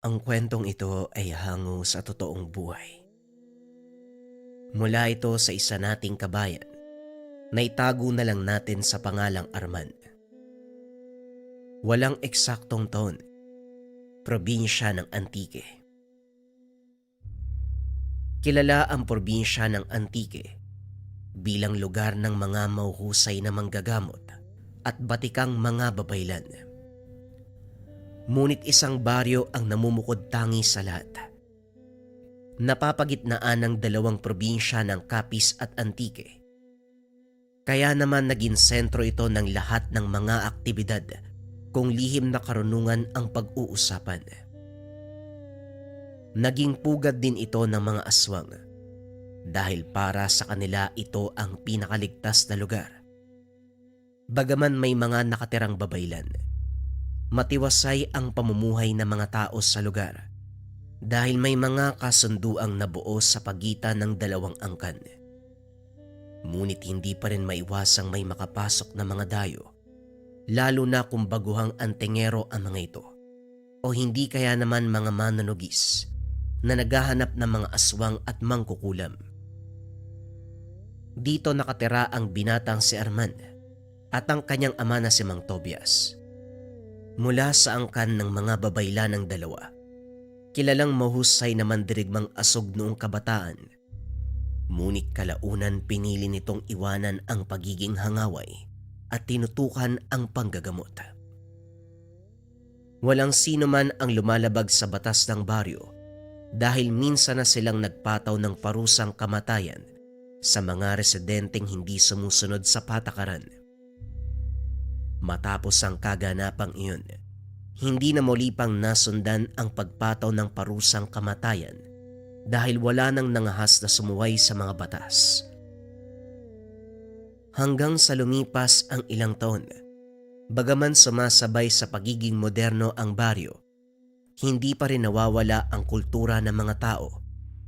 Ang kwentong ito ay hango sa totoong buhay. Mula ito sa isa nating kabayan na itago na lang natin sa pangalang Arman. Walang eksaktong taon, probinsya ng Antique. Kilala ang probinsya ng Antique bilang lugar ng mga mahuhusay na manggagamot at batikang mga babaylan. Ngunit isang baryo ang namumukod tangi sa lahat. Napapagitnaan ng dalawang probinsya ng Capiz at Antique. Kaya naman naging sentro ito ng lahat ng mga aktibidad kung lihim na karunungan ang pag-uusapan. Naging pugad din ito ng mga aswang dahil para sa kanila ito ang pinakaligtas na lugar. Bagaman may mga nakatirang babaylan, matiwasay ang pamumuhay ng mga tao sa lugar dahil may mga kasunduang nabuo sa pagitan ng dalawang angkan. Ngunit hindi pa rin maiwasang may makapasok na mga dayo, lalo na kung baguhang antingero ang mga ito o hindi kaya naman mga manunugis na naghahanap ng mga aswang at mangkukulam. Dito nakatira ang binatang si Arman at ang kanyang ama na si Mang Tobias. Mula sa angkan ng mga babayla ng dalawa, kilalang mahusay na mandirigmang asog noong kabataan. Ngunit kalaunan pinili nitong iwanan ang pagiging hangaway at tinutukan ang panggagamot. Walang sino man ang lumalabag sa batas ng baryo dahil minsan na silang nagpataw ng parusang kamatayan sa mga residenteng hindi sumusunod sa patakaran. Matapos ang kaganapang iyon, hindi na muli pang nasundan ang pagpataw ng parusang kamatayan dahil wala nang nangahas na sumuway sa mga batas. Hanggang sa lumipas ang ilang taon, bagaman sumasabay sa pagiging moderno ang baryo, hindi pa rin nawawala ang kultura ng mga tao,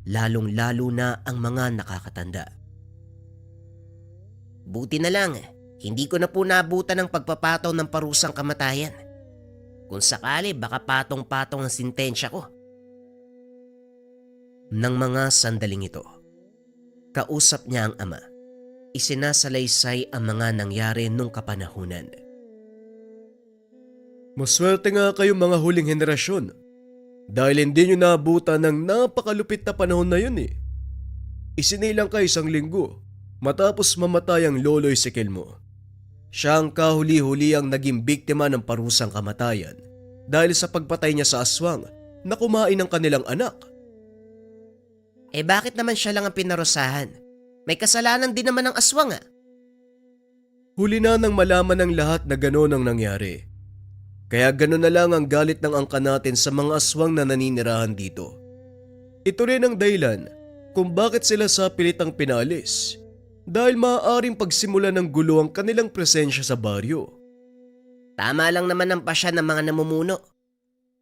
lalong-lalo na ang mga nakakatanda. Buti na lang, hindi ko na po naabutan ng pagpapataw ng parusang kamatayan. Kung sakali baka patong-patong ang sintensya ko. Nang mga sandaling ito, kausap niya ang ama. Isinasalaysay ang mga nangyari nung kapanahunan. Maswerte nga kayong mga huling henerasyon dahil hindi nyo naabutan ng napakalupit na panahon na yun eh. Isinilang ka 1 linggo matapos mamatay ang lolo'y sikil mo. Siya ang kahuli-huli ang naging biktima ng parusang kamatayan dahil sa pagpatay niya sa aswang na kumain ng kanilang anak. Bakit naman siya lang ang pinarusahan? May kasalanan din naman ang aswang . Huli na nang malaman ng lahat na gano'n ang nangyari. Kaya gano'n na lang ang galit ng angka natin sa mga aswang na naninirahan dito. Ito rin ang dahilan kung bakit sila sa pilitang pinalis. Dahil maaaring pagsimula ng gulo ang kanilang presensya sa baryo. Tama lang naman ang pasya ng mga namumuno.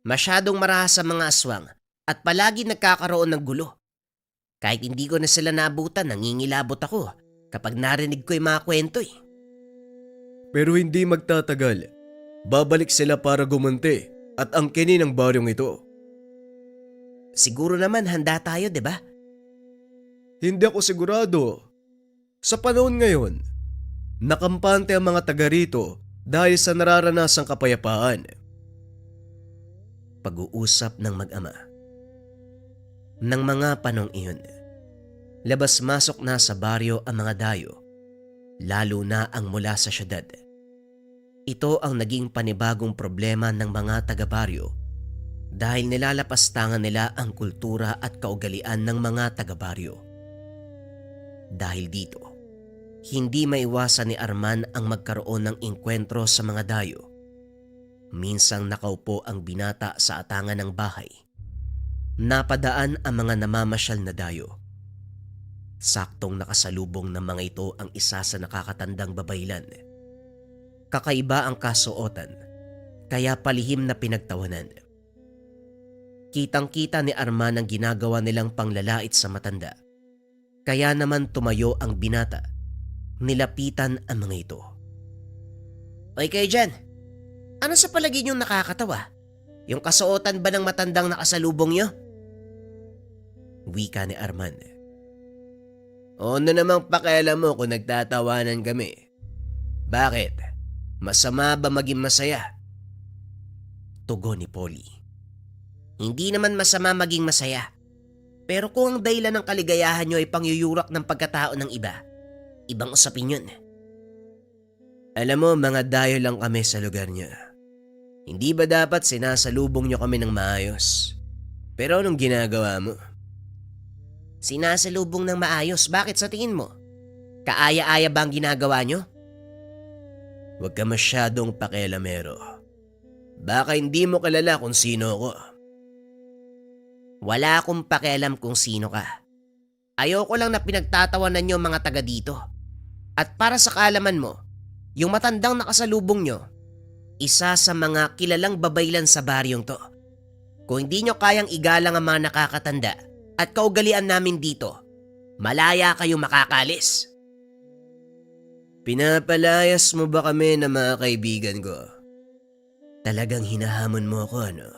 Masyadong marahas sa mga aswang at palagi nagkakaroon ng gulo. Kahit hindi ko na sila naabutan, nangingilabot ako kapag narinig ko yung mga kwento . Pero hindi magtatagal. Babalik sila para gumanti at angkinin ang baryong ito. Siguro naman handa tayo, di ba? Hindi ako sigurado. Sa panahon ngayon, nakampante ang mga taga rito dahil sa nararanasang kapayapaan. Pag-uusap ng mag-ama. Nang mga panong iyon, labas-masok na sa baryo ang mga dayo, lalo na ang mula sa syudad. Ito ang naging panibagong problema ng mga taga-baryo dahil nilalapastangan nila ang kultura at kaugalian ng mga taga-baryo. Dahil dito, hindi maiwasan ni Arman ang magkaroon ng engkwentro sa mga dayo. Minsang nakaupo ang binata sa atangan ng bahay. Napadaan ang mga namamasyal na dayo. Saktong nakasalubong ng mga ito ang isa sa nakakatandang babaylan. Kakaiba ang kasuotan, kaya palihim na pinagtawanan. Kitang-kita ni Arman ang ginagawa nilang panglalait sa matanda. Kaya naman tumayo ang binata. Nilapitan ang mga ito. Oy kayo dyan, ano sa palagay niyong nakakatawa? Yung kasuotan ba ng matandang nakasalubong nyo? Wika ni Arman. O ano namang pakialam mo kung nagtatawanan kami? Bakit? Masama ba maging masaya? Tugon ni Polly. Hindi naman masama maging masaya. Pero kung ang dahilan ng kaligayahan nyo ay pangyuyurak ng pagkatao ng iba, ibang usapin yun. Alam mo, mga dayo lang kami sa lugar nyo. Hindi ba dapat sinasalubong nyo kami ng maayos? Pero anong ginagawa mo? Sinasalubong ng maayos? Bakit sa tingin mo? Kaaya-aya ba ang ginagawa nyo? Huwag ka masyadong pakialamero. Baka hindi mo kilala kung sino ako. Wala akong pakialam kung sino ka. Ayoko lang na pinagtatawanan nyo mga taga dito. At para sa kaalaman mo, yung matandang nakasalubong nyo, isa sa mga kilalang babaylan sa baryong to. Kung hindi nyo kayang igalang ang mga nakakatanda at kaugalian namin dito, malaya kayo makakalis. Pinapalayas mo ba kami na mga kaibigan ko? Talagang hinahamon mo ako, ano?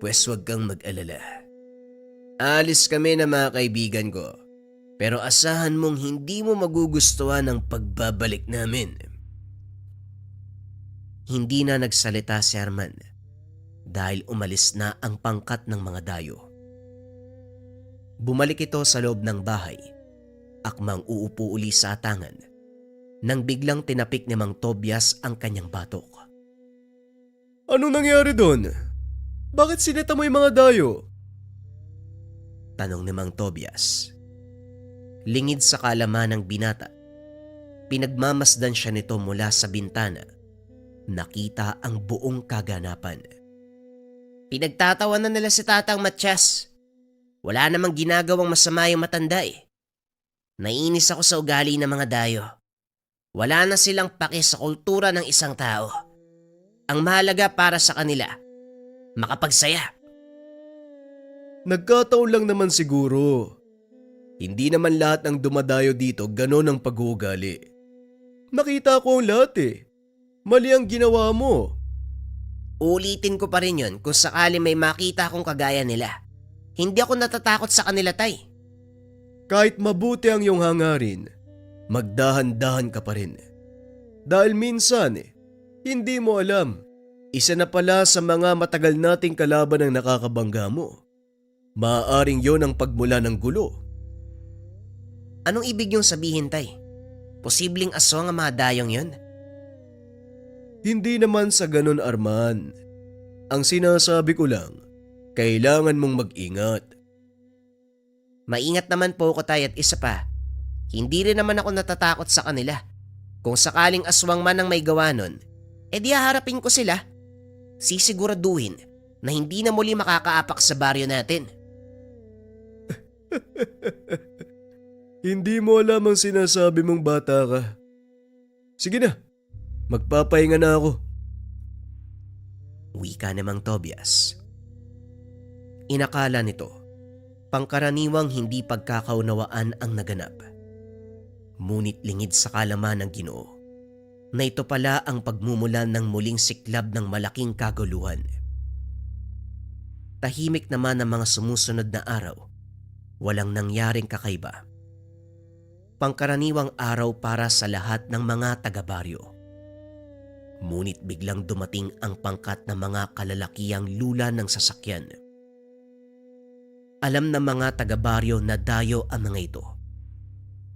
Pwes wag kang mag-alala. Alis kami na mga kaibigan ko, pero asahan mong hindi mo magugustuhan ang pagbabalik namin. Hindi na nagsalita si Arman dahil umalis na ang pangkat ng mga dayo. Bumalik ito sa loob ng bahay, akmang uupo uli sa atangan, nang biglang tinapik ni Mang Tobias ang kanyang batok. Anong nangyari doon? Bakit sinita mo yung mga dayo? Tanong ni Mang Tobias. Lingid sa kalaman ng binata, pinagmamasdan siya nito mula sa bintana. Nakita ang buong kaganapan. Pinagtatawanan nila si Tatang Matiyas. Wala namang ginagawang masama yung matanda eh. Naiinis ako sa ugali ng mga dayo. Wala na silang pake sa kultura ng isang tao. Ang mahalaga para sa kanila, makapagsaya. Nagkataon lang naman siguro. Hindi naman lahat ng dumadayo dito ganon ang pag-uugali. Nakita ko ang lahat eh. Mali ang ginawa mo. Ulitin ko pa rin yun kung sakali may makita akong kagaya nila. Hindi ako natatakot sa kanila, Tay. Kahit mabuti ang iyong hangarin, magdahan-dahan ka pa rin. Dahil minsan hindi mo alam, isa na pala sa mga matagal nating kalaban ang nakakabangga mo. Maaaring yon ang pagmula ng gulo. Anong ibig niyong sabihin, Tay? Posibleng aswang ang mga dayong yun? Hindi naman sa ganun, Arman. Ang sinasabi ko lang, kailangan mong mag-ingat. Maingat naman po ako, Tay, at isa pa. Hindi rin naman ako natatakot sa kanila. Kung sakaling aswang man ang may gawa nun, edi haharapin ko sila. Sisiguraduhin na hindi na muli makakaapak sa baryo natin. Hindi mo alam ang sinasabi mong bata ka. Sige na, magpapahinga na ako. Wika ni Mang Tobias. Inakala nito, pangkaraniwang hindi pagkakaunawaan ang naganap. Ngunit lingid sa kalaman ng Ginoo na ito pala ang pagmumulan ng muling siklab ng malaking kaguluhan. Tahimik naman ang mga sumusunod na araw. Walang nangyaring kakaiba. Pangkaraniwang araw para sa lahat ng mga taga-baryo. Ngunit biglang dumating ang pangkat ng mga kalalakihang lula ng sasakyan. Alam ng mga taga-baryo na dayo ang mga ito.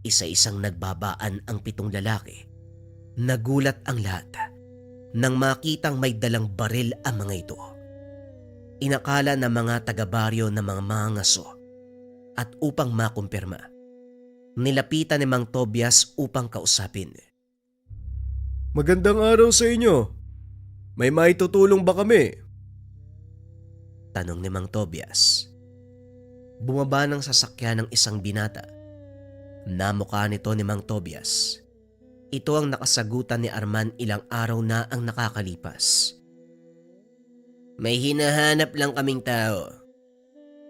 Isa-isang nagbabaan ang 7 lalaki. Nagulat ang lahat nang makitang may dalang baril ang mga ito. Inakala ng mga taga-baryo na mga mangaso at upang makumpirma, nilapitan ni Mang Tobias upang kausapin. Magandang araw sa inyo. May maitutulong ba kami? Tanong ni Mang Tobias. Bumaba ng sasakyan ng isang binata. Namukha nito ni Mang Tobias. Ito ang nakasagutan ni Arman ilang araw na ang nakakalipas. May hinahanap lang kaming tao.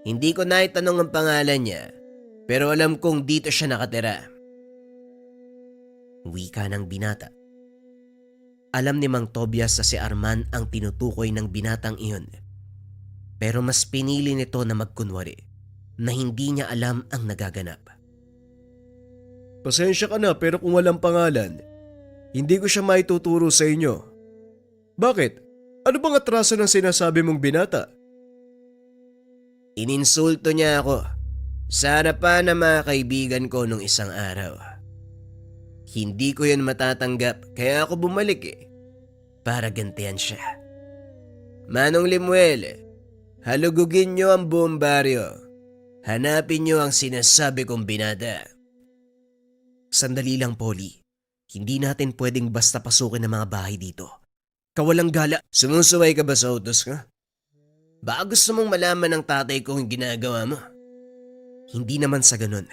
Hindi ko naitanong ang pangalan niya, pero alam kong dito siya nakatira. Wika ng binata. Alam ni Mang Tobias na si Arman ang tinutukoy ng binatang iyon. Pero mas pinili nito na magkunwari na hindi niya alam ang nagaganap. Pasensya ka na pero kung walang pangalan, hindi ko siya maituturo sa inyo. Bakit? Ano bang atraso ng sinasabi mong binata? Ininsulto niya ako sa harapan ng mga kaibigan ko nung isang araw. Hindi ko yun matatanggap kaya ako bumalik para gantihan siya. Manong Limuel, halugugin niyo ang buong baryo. Hanapin niyo ang sinasabi kong binata. Sandali lang, Polly. Hindi natin pwedeng basta pasukin ang mga bahay dito. Kawalang gala. Sumusuway ka ba sa utos ka? Baka gusto mong malaman ng tatay ko ang ginagawa mo? Hindi naman sa ganun.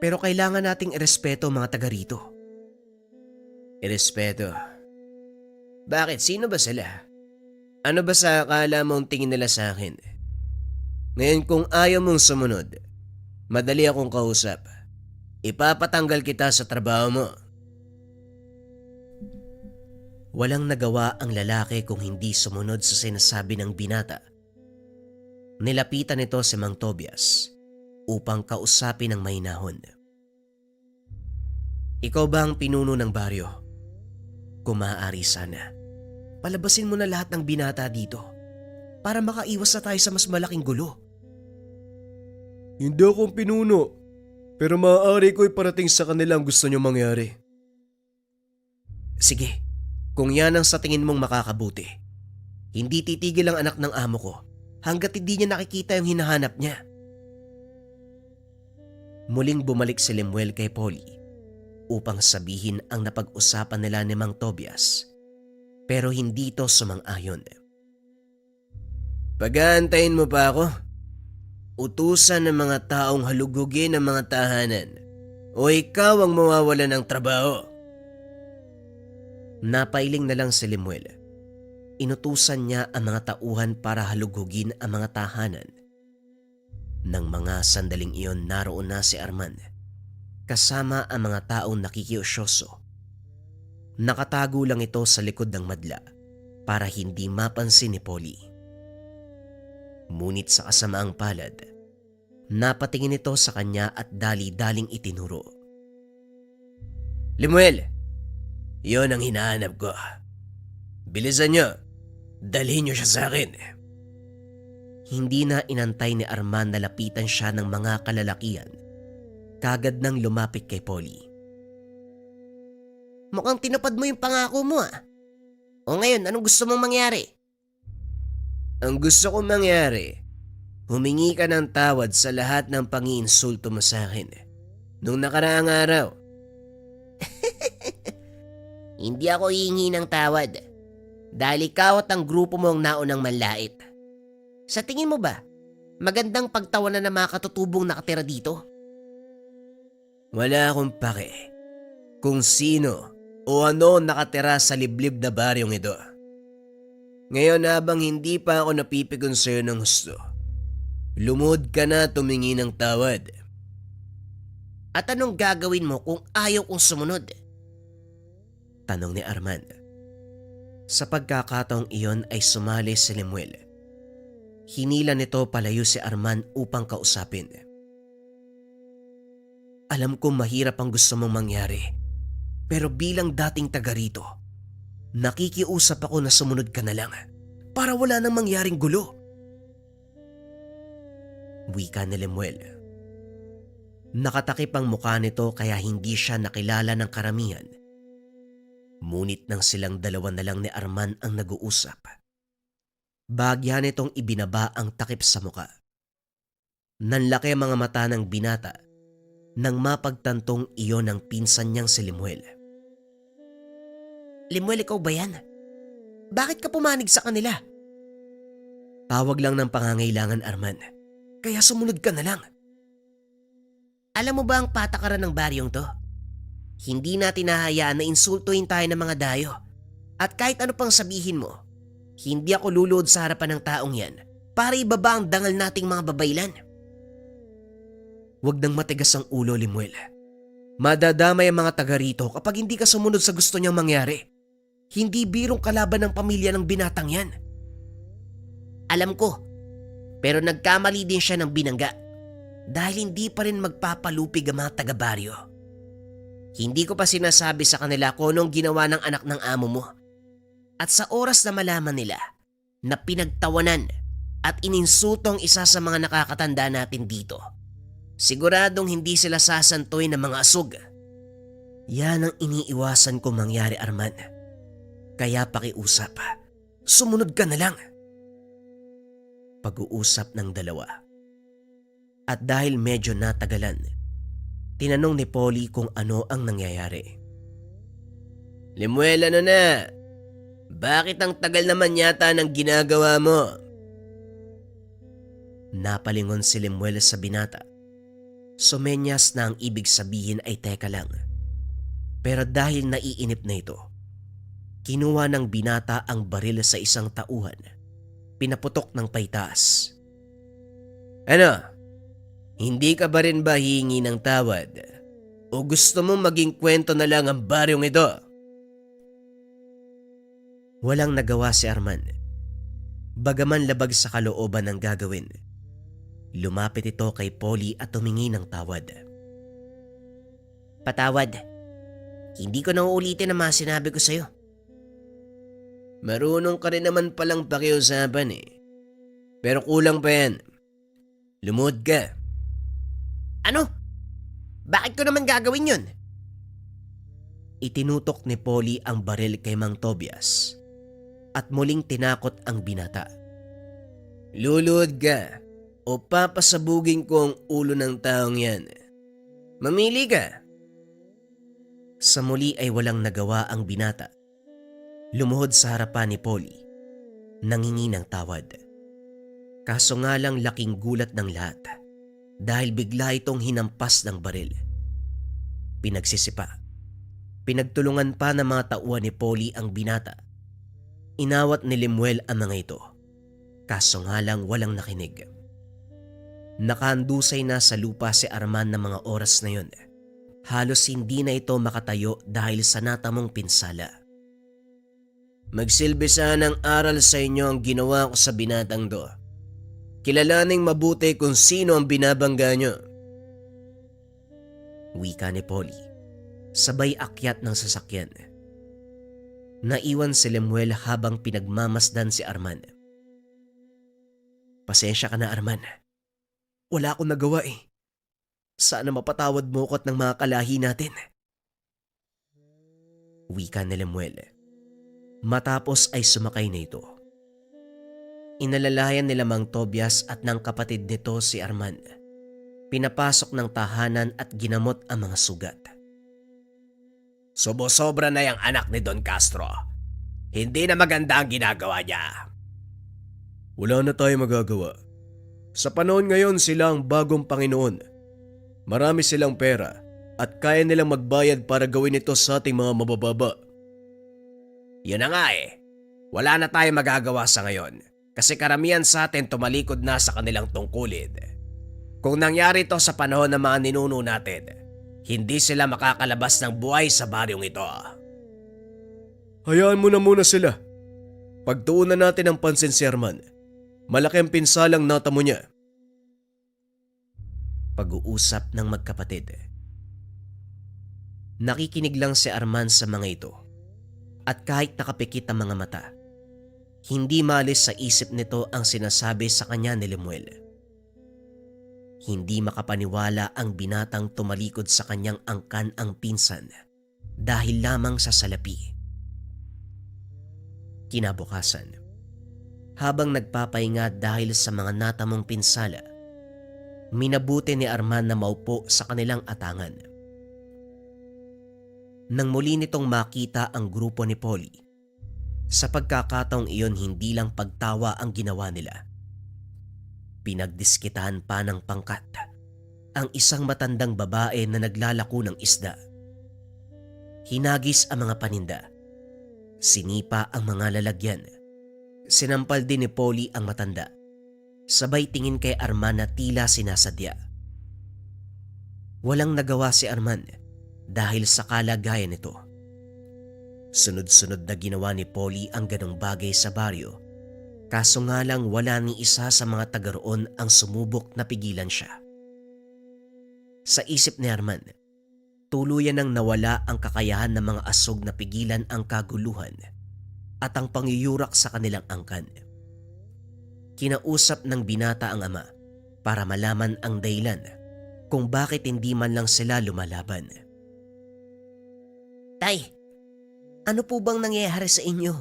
Pero kailangan nating irespeto ang mga taga rito. Irespeto? Bakit? Sino ba sila? Ano ba sa akala mong tingin nila sa akin? Ngayon kung ayaw mong sumunod, madali akong kausap. Ipapatanggal kita sa trabaho mo. Walang nagawa ang lalaki kung hindi sumunod sa sinasabi ng binata. Nilapitan nito si Mang Tobias upang kausapin ng mahinahon. Ikaw ba ang pinuno ng baryo? Kung maaari sana, palabasin mo na lahat ng binata dito para makaiwas na tayo sa mas malaking gulo. Hindi akong pinuno, pero maaari ko iparating sa kanila ang gusto niyo mangyari. Sige, kung yan ang sa tingin mong makakabuti. Hindi titigil ang anak ng amo ko hanggat hindi niya nakikita yung hinahanap niya. Muling bumalik si Lemuel kay Polly upang sabihin ang napag-usapan nila ni Mang Tobias, pero hindi ito sumang-ayon. Pag-aantayin mo pa ako? Utusan ng mga taong halugugin ang mga tahanan o ikaw ang mawawala ng trabaho? Napailing na lang si Lemuel. Inutusan niya ang mga tauhan para halugugin ang mga tahanan. Nang mga sandaling iyon naroon na si Arman, kasama ang mga taong nakikiusyoso. Nakatago lang ito sa likod ng madla para hindi mapansin ni Polly. Ngunit sa kasamaang palad, napatingin ito sa kanya at dali-daling itinuro. Lemuel, yon ang hinahanap ko. Bilisan niyo, dalhin niyo siya sa akin. Hindi na inantay ni Arman na lapitan siya ng mga kalalakian. Kagad nang lumapit kay Polly. Mukhang tinupad mo yung pangako mo . O ngayon, anong gusto mong mangyari? Ang gusto kong mangyari, humingi ka ng tawad sa lahat ng pangiinsulto mo sa akin nung nakaraang araw. Hindi ako hihingi ng tawad dahil ikaw at ang grupo mo ang naunang manlait. Sa tingin mo ba, magandang pagtawanan ng mga katutubong nakatira dito? Wala akong pake kung sino o ano nakatira sa liblib na baryong ito. Ngayon habang hindi pa ako napipikon sa'yo ng gusto, lumod ka na tumingi ng tawad. At anong gagawin mo kung ayaw kong sumunod? Tanong ni Arman. Sa pagkakataong iyon ay sumali si Lemuel. Hinila nito palayo si Arman upang kausapin. Alam kong mahirap ang gusto mong mangyari, pero bilang dating taga rito, nakikiusap ako na sumunod ka na lang para wala nang mangyaring gulo. Wika ni Lemuel. Nakatakip ang mukha nito kaya hindi siya nakilala ng karamihan. Ngunit nang silang dalawa na lang ni Arman ang nag-uusap, bahagya nitong ibinaba ang takip sa mukha. Nanlaki ang mga mata ng binata nang mapagtantong iyon ang pinsan niyang si Lemuel. Lemuel, ikaw ba yan? Bakit ka pumanig sa kanila? Tawag lang ng pangangailangan, Arman. Kaya sumunod ka na lang. Alam mo ba ang patakaran ng baryong to? Hindi natin hahayaan na insultuhin tayo ng mga dayo. At kahit ano pang sabihin mo, hindi ako luluhod sa harapan ng taong yan para ibaba ang dangal nating mga babaylan. Huwag nang matigas ang ulo, Lemuel. Madadamay ang mga taga rito kapag hindi ka sumunod sa gusto niyang mangyari. Hindi birong kalaban ng pamilya ng binatang yan. Alam ko, pero nagkamali din siya ng binangga dahil hindi pa rin magpapalupig ang mga taga-baryo. Hindi ko pa sinasabi sa kanila kung anong ginawa ng anak ng amo mo. At sa oras na malaman nila na pinagtawanan at ininsulto ang isa sa mga nakakatanda natin dito, siguradong hindi sila sasantuin ng mga asog. Yan ang iniiwasan ko mangyari, Arman. Kaya pakiusap, sumunod ka na lang. Pag-uusap ng dalawa. At dahil medyo natagalan, tinanong ni Polly kung ano ang nangyayari. Lemuel, ano na? Bakit ang tagal naman yata ng ginagawa mo? Napalingon si Lemuel sa binata. Sumenyas na ang ibig sabihin ay teka lang. Pero dahil naiinip na ito, kinuha ng binata ang baril sa isang tauhan. Pinaputok ng paitas. Ano? Hindi ka ba rin ba hihingi ng tawad? O gusto mong maging kwento na lang ang baryong ito? Walang nagawa si Arman. Bagaman labag sa kalooban ng gagawin, lumapit ito kay Polly at humingi ng tawad. Patawad. Hindi ko na uulitin ang mga sinabi ko sa'yo. Marunong ka rin naman palang pakiusapan eh. Pero kulang pa yan. Lumuhod ka. Ano? Bakit ko naman gagawin yun? Itinutok ni Polly ang baril kay Mang Tobias at muling tinakot ang binata. Luluhod ka o papasabugin ko ang ulo ng taong yan. Mamili ka. Sa muli ay walang nagawa ang binata. Lumuhod sa harapan ni Polly, nangingi ng tawad. Kaso nga lang laking gulat ng lahat dahil bigla itong hinampas ng baril. Pinagsisipa. Pinagtulungan pa ng mga tauhan ni Polly ang binata. Inawat ni Lemuel ang mga ito. Kaso nga lang walang nakinig. Nakahandusay na sa lupa si Arman ng mga oras na yun. Halos hindi na ito makatayo dahil sa natamong pinsala. Magsilbi sana ng aral sa inyo ang ginawa ko sa binatang do. Kilalaning mabuti kung sino ang binabangga nyo. Wika ni Polly, sabay akyat ng sasakyan. Naiwan si Lemuel habang pinagmamasdan si Arman. Pasensya ka na, Arman. Wala akong nagawa eh. Sana mapatawad mo ko't ng mga kalahi natin. Wika ni Lemuel. Matapos ay sumakay na ito. Inalalayan nila Mang Tobias at ng kapatid nito si Arman. Pinapasok ng tahanan at ginamot ang mga sugat. Subo-sobra na yung anak ni Don Castro. Hindi na maganda ang ginagawa niya. Wala na tayo magagawa. Sa panahon ngayon sila ang bagong Panginoon. Marami silang pera at kaya nilang magbayad para gawin ito sa ating mga mabababa. Yun na nga eh. Wala na tayong magagawa sa ngayon kasi karamihan sa atin tumalikod na sa kanilang tungkulin. Kung nangyari ito sa panahon ng mga ninuno natin, hindi sila makakalabas ng buhay sa baryong ito. Hayaan mo na muna sila. Pagtuunan natin ang pansin si Arman. Malaki ang pinsalang natamo niya. Pag-uusap ng magkapatid. Nakikinig lang si Arman sa mga ito. At kahit nakapikit ang mga mata, hindi malis sa isip nito ang sinasabi sa kanya ni Lemuel. Hindi makapaniwala ang binatang tumalikod sa kanyang angkan ang pinsan dahil lamang sa salapi. Kinabukasan, habang nagpapahinga dahil sa mga natamong pinsala, minabuti ni Arman na maupo sa kanilang atangan. Nang muli nitong makita ang grupo ni Polly, sa pagkakataong iyon hindi lang pagtawa ang ginawa nila. Pinagdiskitahan pa ng pangkat ang isang matandang babae na naglalako ng isda. Hinagis ang mga paninda. Sinipa ang mga lalagyan. Sinampal din ni Polly ang matanda. Sabay tingin kay Arman na tila sinasadya. Walang nagawa si Arman dahil sa kalagayan nito. Sunod-sunod na ginawa ni Polly ang ganong bagay sa baryo. Kaso nga lang wala ni isa sa mga taga roon ang sumubok na pigilan siya. Sa isip ni Arman, tuluyan nang nawala ang kakayahan ng mga asog na pigilan ang kaguluhan at ang pangyuyurak sa kanilang angkan. Kinausap ng binata ang ama para malaman ang dahilan kung bakit hindi man lang sila lumalaban. Tay, ano po bang nangyayari sa inyo?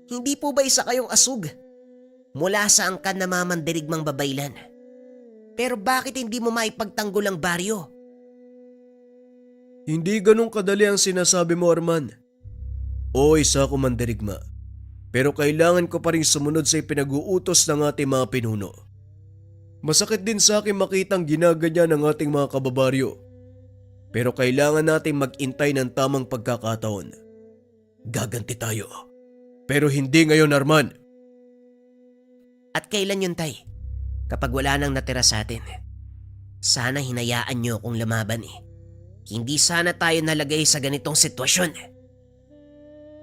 Hindi po ba isa kayong asog? Mula sa angkan na mamandirigmang babaylan. Pero bakit hindi mo maipagtanggol ang baryo? Hindi ganun kadali ang sinasabi mo, Arman. Oo, isa ako mandirigma. Pero kailangan ko pa rin sumunod sa ipinag-uutos ng ating mga pinuno. Masakit din sa akin makitang ginaganyan ng ating mga kababaryo. Pero kailangan nating mag-intay ng tamang pagkakataon. Gaganti tayo. Pero hindi ngayon, Arman. At kailan yun, Tay? Kapag wala nang natira sa atin. Sana hinayaan nyo akong lumaban eh. Hindi sana tayo nalagay sa ganitong sitwasyon.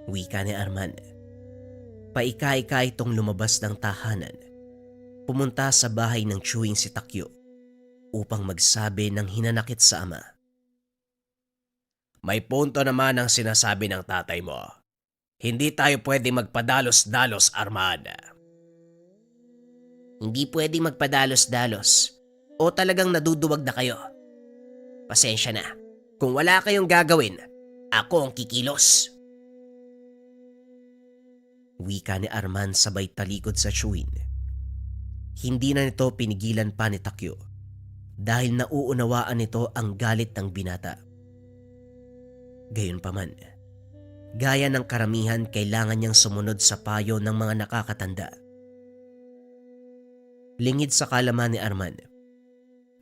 Wika ni Arman. Paika-ika itong lumabas ng tahanan. Pumunta sa bahay ng chewing si Takyo upang magsabi ng hinanakit sa ama. May punto naman ang sinasabi ng tatay mo. Hindi tayo pwede magpadalos-dalos, Arman. Hindi pwede magpadalos-dalos o talagang naduduwag na kayo. Pasensya na. Kung wala kayong gagawin, ako ang kikilos. Wika ni Arman sabay talikod sa chewing. Hindi na nito pinigilan pa ni Takyo dahil nauunawaan nito ang galit ng binata. Gayunpaman, gaya ng karamihan kailangan niyang sumunod sa payo ng mga nakakatanda. Lingid sa kalaman ni Arman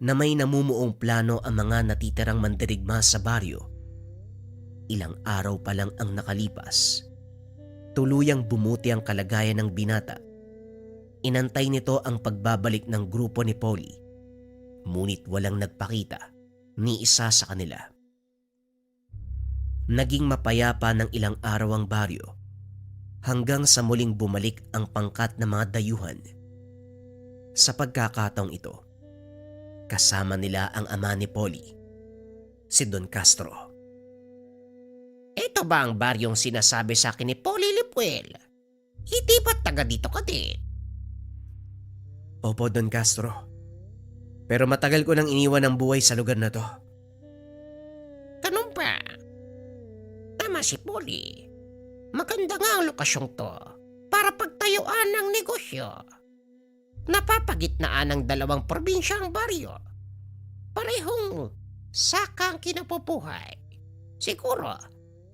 na may namumuong plano ang mga natitirang mandirigma sa baryo. Ilang araw pa lang ang nakalipas. Tuluyang bumuti ang kalagayan ng binata. Inantay nito ang pagbabalik ng grupo ni Polly. Ngunit walang nagpakita ni isa sa kanila. Naging mapayapa ng ilang araw ang baryo hanggang sa muling bumalik ang pangkat ng mga dayuhan. Sa pagkakataong ito, kasama nila ang ama ni Polly, si Don Castro. Ito ba ang baryong sinasabi sa akin ni Polly Lipuel? Hindi ba taga dito ka din? Opo, Don Castro. Pero matagal ko nang iniwan ang buhay sa lugar na to. Ganun ba? Tama si Polly. Maganda nga ang lokasyong to para pagtayuan ng negosyo. Napapagitnaan ng dalawang probinsya ang baryo. Parehong saka ang kinapubuhay. Siguro,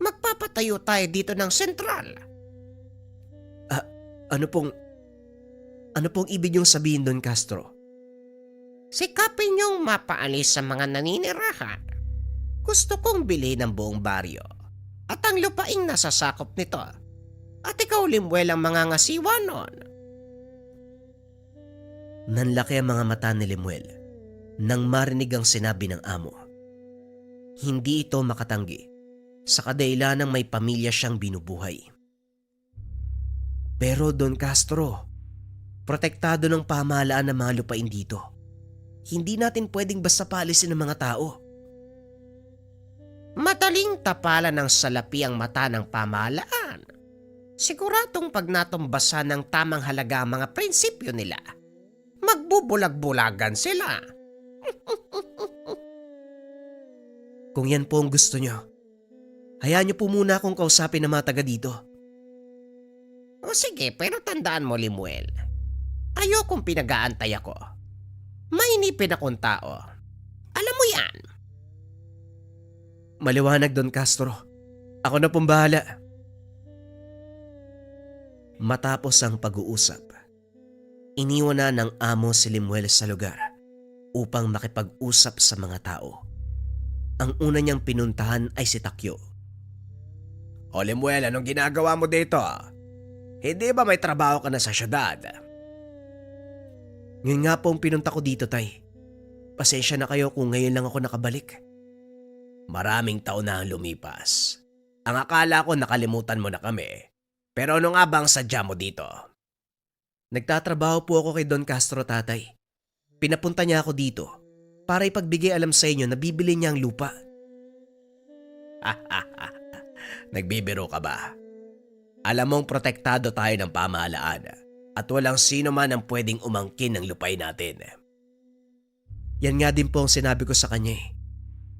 magpapatayo tayo dito ng sentral. Ano pong ibig niyong sabihin, Don Castro? Sikapin niyong mapaalis sa mga naninirahan. Gusto kong bilhin ang buong baryo at ang lupaing nasasakop nito. At ikaw, Limuel, ang mga ngasiwa nun. Nanlaki ang mga mata ni Limuel nang marinig ang sinabi ng amo. Hindi ito makatanggi sa kadahilanang may pamilya siyang binubuhay. Pero Don Castro, protektado ng pamahalaan ng mga lupain dito. Hindi natin pwedeng basta paalisin ng mga tao. Madaling tapalan ng salapi ang mata ng pamahalaan. Siguradong pag natumbasan ng tamang halaga ang mga prinsipyo nila, magbubulag-bulagan sila. Kung yan po ang gusto nyo, hayaan nyo po muna akong kausapin ng mga taga dito. O sige, pero tandaan mo, Limuel, ayokong pinag-aantay ako. Mainipin akong tao. Alam mo yan. Maliwanag, Don Castro. Ako na pong bahala. Matapos ang pag-uusap, iniwan na ng amo si Limuel sa lugar upang makipag-usap sa mga tao. Ang una niyang pinuntahan ay si Takyo. O Limuel, anong ginagawa mo dito? Hindi ba may trabaho ka na sa syudad? Ngayon nga po ang pinunta ko dito, Tay. Pasensya na kayo kung ngayon lang ako nakabalik. Maraming taon na ang lumipas Ang akala ko nakalimutan mo na kami. Pero ano nga ba ang sadya mo dito? Nagtatrabaho po ako kay Don Castro, tatay. Pinapunta niya ako dito para ipagbigay alam sa inyo na bibili niya ang lupa. Nagbibiro ka ba? Alam mong protektado tayo ng pamahalaan at walang sino man ang pwedeng umangkin ng lupay natin. Yan nga din po ang sinabi ko sa kanya eh.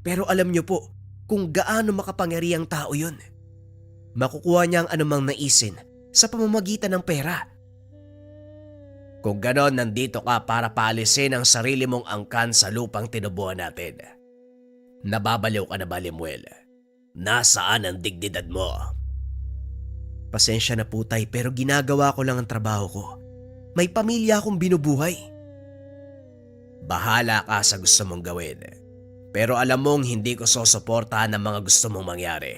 Pero alam niyo po kung gaano makapangyarihang tao yun. Makukuha niya ang anumang naisin sa pamamagitan ng pera. Kung ganon, nandito ka para paalisin ang sarili mong angkan sa lupang tinubuhan natin. Nababaliw ka na ba, Lemuel? Nasaan ang dignidad mo? Pasensya na po, tay, pero ginagawa ko lang ang trabaho ko. May pamilya akong binubuhay. Bahala ka sa gusto mong gawin. Pero alam mong hindi ko susuportahan ang mga gusto mong mangyari.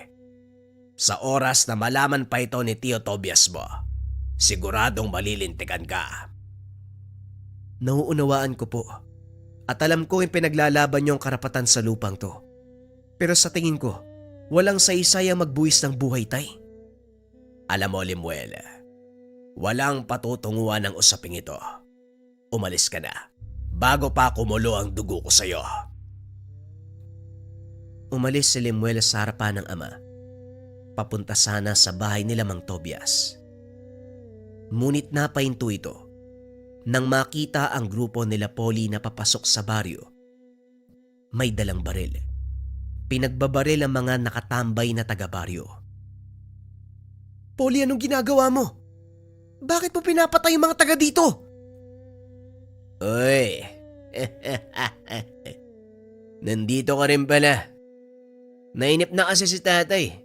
Sa oras na malaman pa ito ni Tio Tobias mo, siguradong malilintikan ka. Nauunawaan ko po. At alam ko yung pinaglalaban niyong karapatan sa lupang to. Pero sa tingin ko, walang saysayang magbuwis ng buhay, tay. Alam mo, Lemuel, walang patutunguhan ng usaping ito. Umalis ka na, bago pa kumulo ang dugo ko sa'yo. Umalis si Lemuel sa harapan ng ama. Papunta sana sa bahay nila Mang Tobias. Ngunit napahinto ito nang makita ang grupo nila Polly na papasok sa baryo. May dalang baril. Pinagbabaril ang mga nakatambay na taga-baryo. Polly, anong ginagawa mo? Bakit mo pinapatay yung mga taga dito? Uy! Nandito ka rin pala. Nainip na kasi si tatay.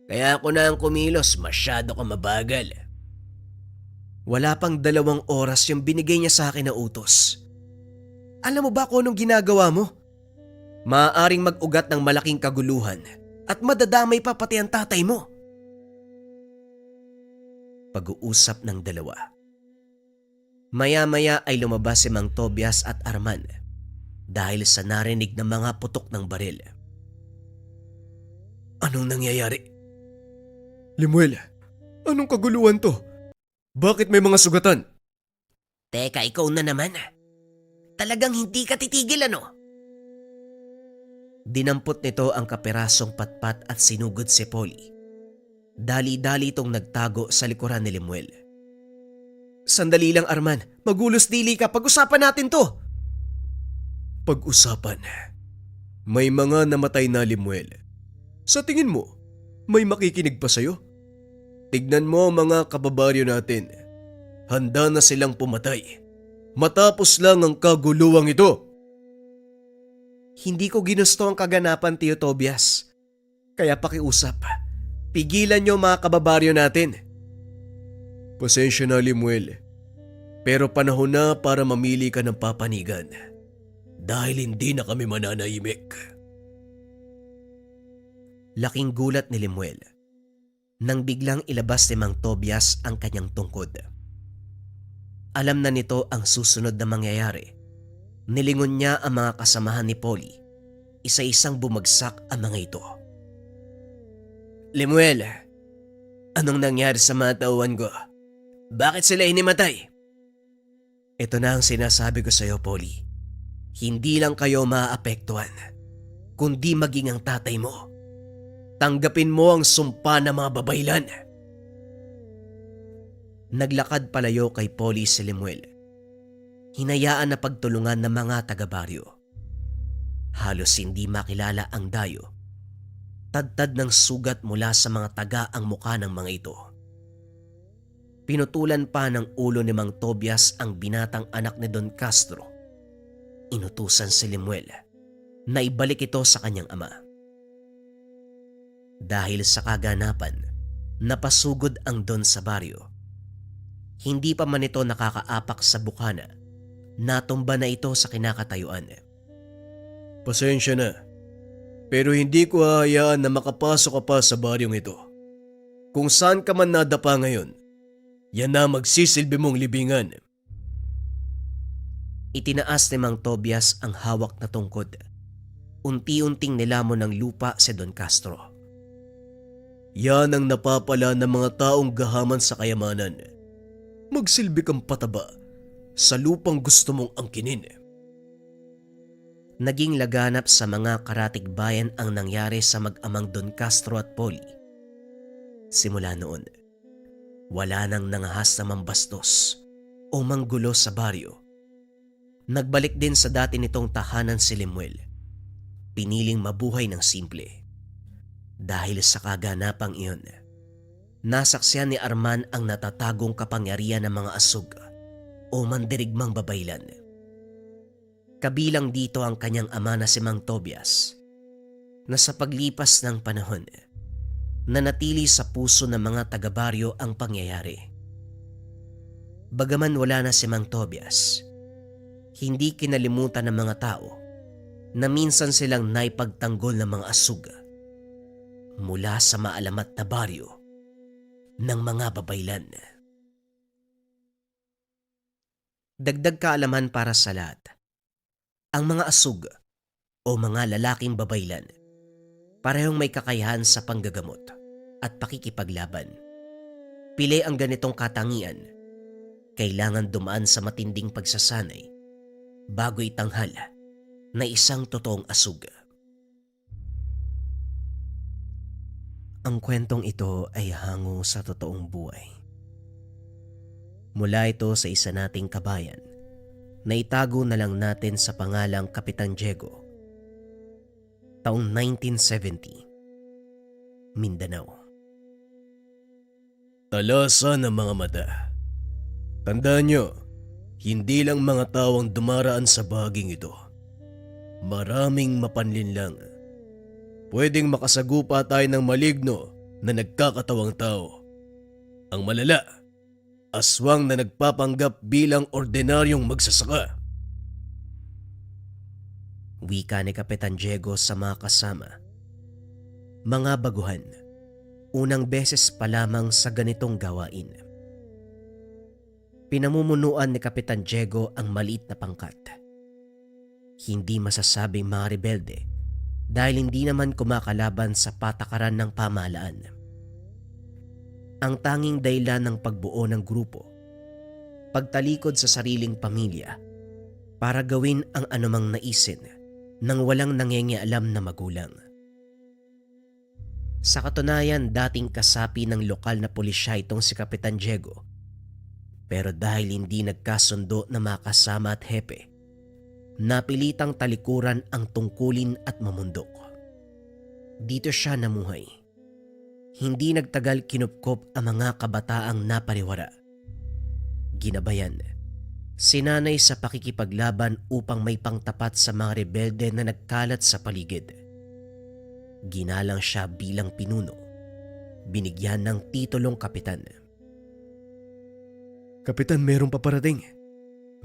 Kaya ako na ang kumilos, masyado ka mabagal. Wala pang 2 oras yung binigay niya sa akin na utos. Alam mo ba kung anong ginagawa mo? Maaaring mag-ugat ng malaking kaguluhan at madadamay pa pati ang tatay mo. Pag-uusap ng dalawa. Maya-maya ay lumabas si Mang Tobias at Arman dahil sa narinig ng mga putok ng baril. Anong nangyayari? Lemuel, anong kaguluhan to? Bakit may mga sugatan? Teka, ikaw na naman. Talagang hindi ka titigil, ano? Dinampot nito ang kaperasong patpat at sinugod si Polly. Dali-dali itong nagtago sa likuran ni Lemuel. Sandali lang, Arman. Magulos dili ka. Pag-usapan natin to. Pag-usapan? May mga namatay na, Lemuel. Sa tingin mo, may makikinig pa sa'yo? Tignan mo ang mga kababaryo natin. Handa na silang pumatay. Matapos lang ang kaguluwang ito. Hindi ko ginusto ang kaganapan, Tio Tobias. Kaya pakiusap. Pigilan niyo mga kababaryo natin. Pasensya na, Lemuel. Pero panahon na para mamili ka ng papanigan. Dahil hindi na kami mananahimik. Laking gulat ni Lemuel nang biglang ilabas ni Mang Tobias ang kanyang tungkod. Alam na nito ang susunod na mangyayari. Nilingon niya ang mga kasamahan ni Polly. Isa-isang bumagsak ang mga ito. Lemuel, anong nangyari sa mga tauhan ko? Bakit sila hinimatay? Ito na ang sinasabi ko sa iyo, Polly. Hindi lang kayo maaapektuhan, kundi maging ang tatay mo. Tanggapin mo ang sumpa ng mga babaylan. Naglakad palayo kay Polly si Lemuel. Hinayaan na pagtulungan ng mga taga-baryo. Halos hindi makilala ang dayo. Tadtad ng sugat mula sa mga taga ang mukha ng mga ito. Pinutulan pa ng ulo ni Mang Tobias ang binatang anak ni Don Castro. Inutusan si Lemuel na ibalik ito sa kanyang ama. Dahil sa kaganapan, napasugod ang Don sa baryo. Hindi pa man ito nakakaapak sa bukana, natumba na ito sa kinakatayuan. Pasensya na, pero hindi ko hahayaan na makapasok ka pa sa baryong ito. Kung saan ka man nadapa ngayon, yan na magsisilbi mong libingan. Itinaas ni Mang Tobias ang hawak na tungkod. Unti-unting nilamon ng lupa si Don Castro. Yan ang napapala ng mga taong gahaman sa kayamanan. Magsilbi kang pataba sa lupang gusto mong angkinin. Naging laganap sa mga karatig bayan ang nangyari sa mag-amang Don Castro at Polly. Simula noon, wala nang nangahas na mambastos o manggulo sa baryo. Nagbalik din sa dati nitong tahanan si Lemuel. Piniling mabuhay ng simple. Dahil sa kaganapang iyon, nasaksihan ni Arman ang natatagong kapangyarihan ng mga asug o mandirigmang babaylan. Kabilang dito ang kanyang ama na si Mang Tobias, na sa paglipas ng panahon, nanatili sa puso ng mga taga-baryo ang pangyayari. Bagaman wala na si Mang Tobias, hindi kinalimutan ng mga tao na minsan silang naipagtanggol ng mga asug mula sa maalamat na baryo ng mga babaylan. Dagdag kaalaman para sa lahat. Ang mga asug o mga lalaking babaylan parehong may kakayahan sa panggagamot at pakikipaglaban. Pili ang ganitong katangian, kailangan dumaan sa matinding pagsasanay bago itanghal na isang totoong asug. Ang kwentong ito ay hango sa totoong buhay. Mula ito sa isa nating kabayan na itago na lang natin sa pangalang Kapitan Diego. Taong 1970, Mindanao. Talasan ng mga mata. Tandaan nyo, hindi lang mga tawang dumaraan sa bahaging ito. Maraming mapanlinlang. Pwedeng makasagupa tayo ng maligno na nagkakatawang tao. Ang malala, aswang na nagpapanggap bilang ordinaryong magsasaka. Wika ni Kapitan Diego sa mga kasama. Mga baguhan, unang beses pa lamang sa ganitong gawain. Pinamumunuan ni Kapitan Diego ang maliit na pangkat. Hindi masasabing mga rebelde dahil hindi naman kumakalaban sa patakaran ng pamahalaan. Ang tanging dahilan ng pagbuo ng grupo, pagtalikod sa sariling pamilya para gawin ang anumang naisin nang walang nangingialam na magulang. Sa katunayan, dating kasapi ng lokal na pulisya itong si Kapitan Diego. Pero dahil hindi nagkasundo na makasama at hepe, napilitang talikuran ang tungkulin at mamundok. Dito siya namuhay. Hindi nagtagal kinupkop ang mga kabataang napariwara. Ginabayan, sinanay sa pakikipaglaban upang may pangtapat sa mga rebelde na nagkalat sa paligid. Ginalang siya bilang pinuno. Binigyan ng titulong kapitan. Kapitan, merong paparating.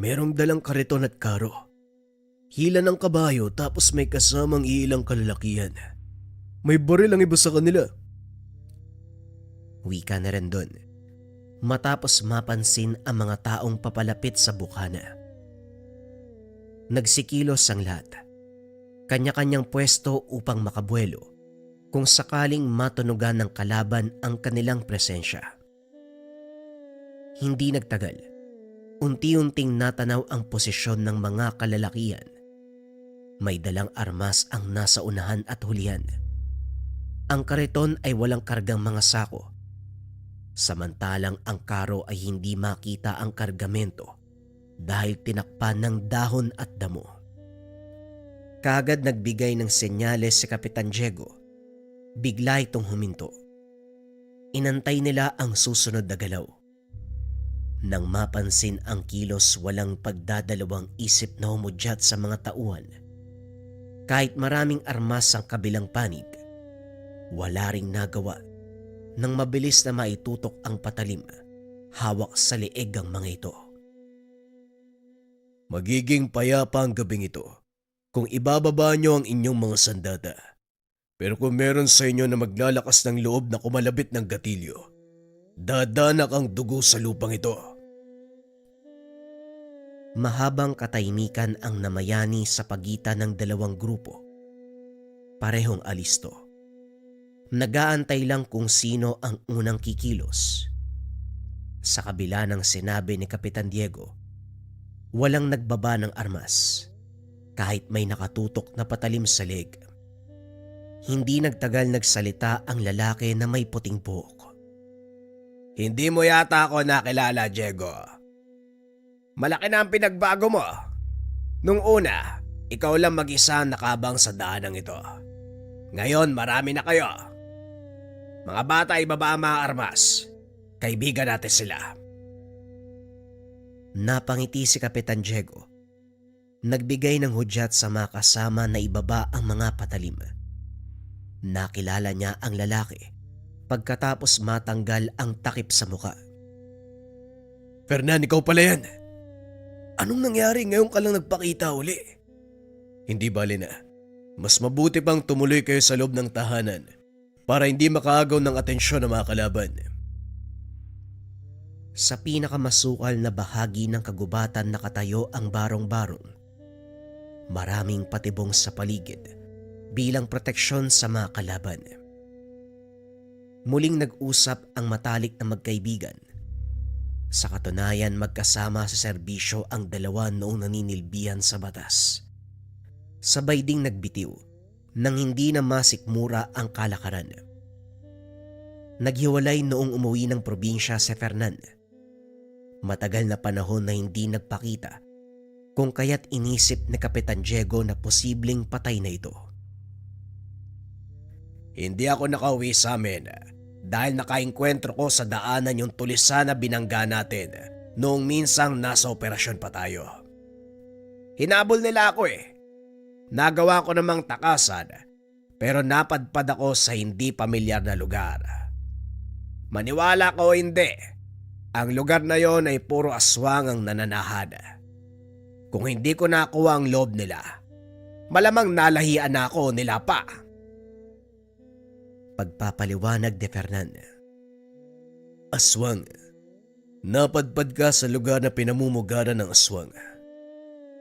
Merong dalang kariton at karo. Hila ng kabayo tapos may kasamang iilang kalalakihan. May baril ang iba sa kanila. Wika na rin doon. Matapos mapansin ang mga taong papalapit sa bukana. Nagsikilos ang lahat. Kanya-kanyang pwesto upang makabuelo kung sakaling matunugan ng kalaban ang kanilang presensya. Hindi nagtagal, unti-unting natanaw ang posisyon ng mga kalalakihan. May dalang armas ang nasa unahan at hulihan. Ang kariton ay walang kargang mga sako. Samantalang ang karo ay hindi makita ang kargamento dahil tinakpan ng dahon at damo. Kaagad nagbigay ng senyales si Kapitan Diego. Bigla itong huminto. Inantay nila ang susunod na galaw. Nang mapansin ang kilos, walang pagdadalawang isip na humudyat sa mga tauhan. Kahit maraming armas ang kabilang panig, wala ring nagawa nang mabilis na maitutok ang patalim, hawak sa leeg ang mga ito. Magiging payapa ang gabing ito kung ibababa nyo ang inyong mga sandata. Pero kung meron sa inyo na maglalakas ng loob na kumalabit ng gatilyo, dadanak ang dugo sa lupang ito. Mahabang katahimikan ang namayani sa pagitan ng dalawang grupo. Parehong alisto. Nag-aantay lang kung sino ang unang kikilos. Sa kabila ng sinabi ni Kapitan Diego, walang nagbaba ng armas kahit may nakatutok na patalim sa leg. Hindi nagtagal nagsalita ang lalaki na may puting buhok. Hindi mo yata ako nakilala, Diego. Malaki na ang pinagbago mo. Nung una, ikaw lang mag-isa ang nakabang sa daanang ito. Ngayon, marami na kayo. Mga bata, ibaba ang mga armas. Kaibigan natin sila. Napangiti si Kapitan Diego. Nagbigay ng hudyat sa mga kasama na ibaba ang mga patalim. Nakilala niya ang lalaki pagkatapos matanggal ang takip sa muka. Fernan, ikaw pala yan. Anong nangyari ngayon ka lang nagpakita uli? Hindi bali na. Mas mabuti pang tumuloy kayo sa loob ng tahanan para hindi makaagaw ng atensyon ng mga kalaban. Sa pinakamasukal na bahagi ng kagubatan nakatayo ang barong-barong. Maraming patibong sa paligid bilang proteksyon sa mga kalaban. Muling nag-usap ang matalik na magkaibigan. Sa katunayan, magkasama sa serbisyo ang dalawa noong naninilbihan sa batas. Sabay ding nagbitiw nang hindi na masikmura ang kalakaran. Naghiwalay noong umuwi ng probinsya si Fernan. Matagal na panahon na hindi nagpakita, kung kaya't inisip ni Kapitan Diego na posibleng patay na ito. Hindi ako nakauwi sa amin dahil nakaengkwentro ko sa daanan yung tulisan na binangga natin noong minsang nasa operasyon pa tayo. Hinabol nila ako eh. Nagawa ko namang takasan pero napadpad ako sa hindi pamilyar na lugar. Maniwala ko o hindi, ang lugar na yon ay puro aswang ang nananahad. Kung hindi ko nakuha ang loob nila, malamang nalahian na ako nila pa. Pagpapaliwanag ni Fernan. Aswang. Napadpad ka sa lugar na pinamumugaran ng aswang.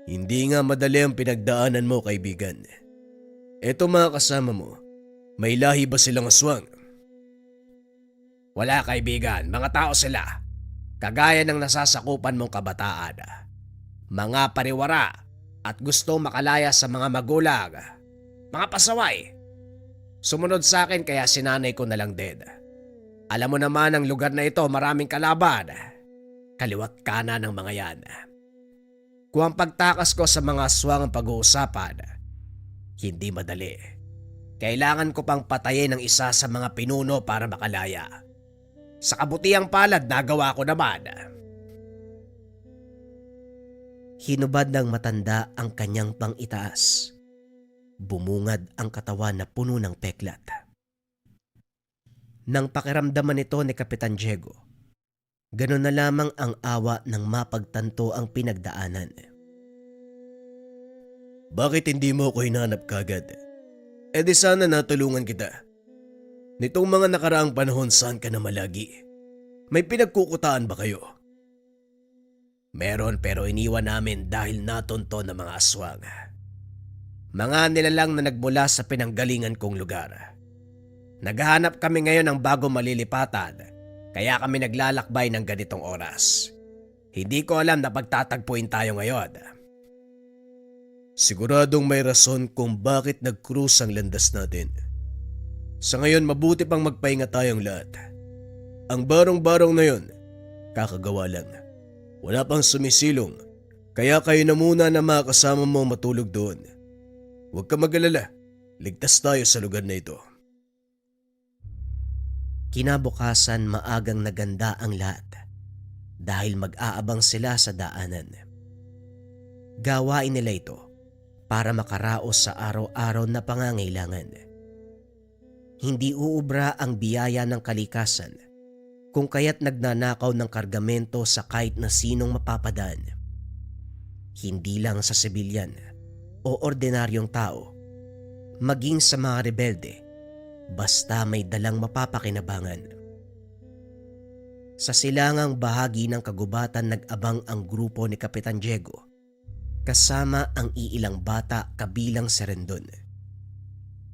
Hindi nga madali ang pinagdaanan mo, kaibigan. Eto mga kasama mo, may lahi ba silang aswang? Wala, kaibigan, mga tao sila. Kagaya ng nasasakupan mong kabataan. Mga pariwara at gusto makalaya sa mga magulang. Mga pasaway. Sumunod sa akin kaya sinanay ko na lang din. Alam mo naman ang lugar na ito maraming kalaban. Kaliwat kanan ng mga yan. Kung ang pagtakas ko sa mga aswang ang pag-uusapan, hindi madali. Kailangan ko pang patayin ang isa sa mga pinuno para makalaya. Sa kabutiang palad nagawa ko naman. Hinubad ng matanda ang kanyang pang-itaas. Bumungad ang katawan na puno ng peklat. Nang pakiramdaman nito ni Kapitan Diego, ganun na lamang ang awa ng mapagtanto ang pinagdaanan. Bakit hindi mo ko hinanap kagad? E di sana natulungan kita. Nitong mga nakaraang panahon saan ka na malagi? May pinagkukutaan ba kayo? Meron pero iniwan namin dahil natunto ng mga aswang. Mga nilalang na nagmula sa pinanggalingan kong lugar. Naghahanap kami ngayon ng bago malilipatan kaya kami naglalakbay ng ganitong oras. Hindi ko alam na pagtatagpuin tayo ngayon. Siguradong may rason kung bakit nag-cruise ang landas natin. Sa ngayon mabuti pang magpahinga tayong lahat. Ang barong-barong na yon, kakagawa lang. Wala pang sumisilong, kaya kayo na muna na mga kasama mo matulog doon. Huwag ka mag-alala, ligtas tayo sa lugar na ito. Kinabukasan maagang naganda ang lahat dahil mag-aabang sila sa daanan. Gawain nila ito para makaraos sa araw-araw na pangangailangan. Hindi uubra ang biyaya ng kalikasan kung kaya't nagnanakaw ng kargamento sa kahit na sinong mapapadaan. Hindi lang sa sibilyan o ordinaryong tao, maging sa mga rebelde, basta may dalang mapapakinabangan. Sa silangang bahagi ng kagubatan nag-abang ang grupo ni Kapitan Diego, kasama ang iilang bata kabilang si Rendon.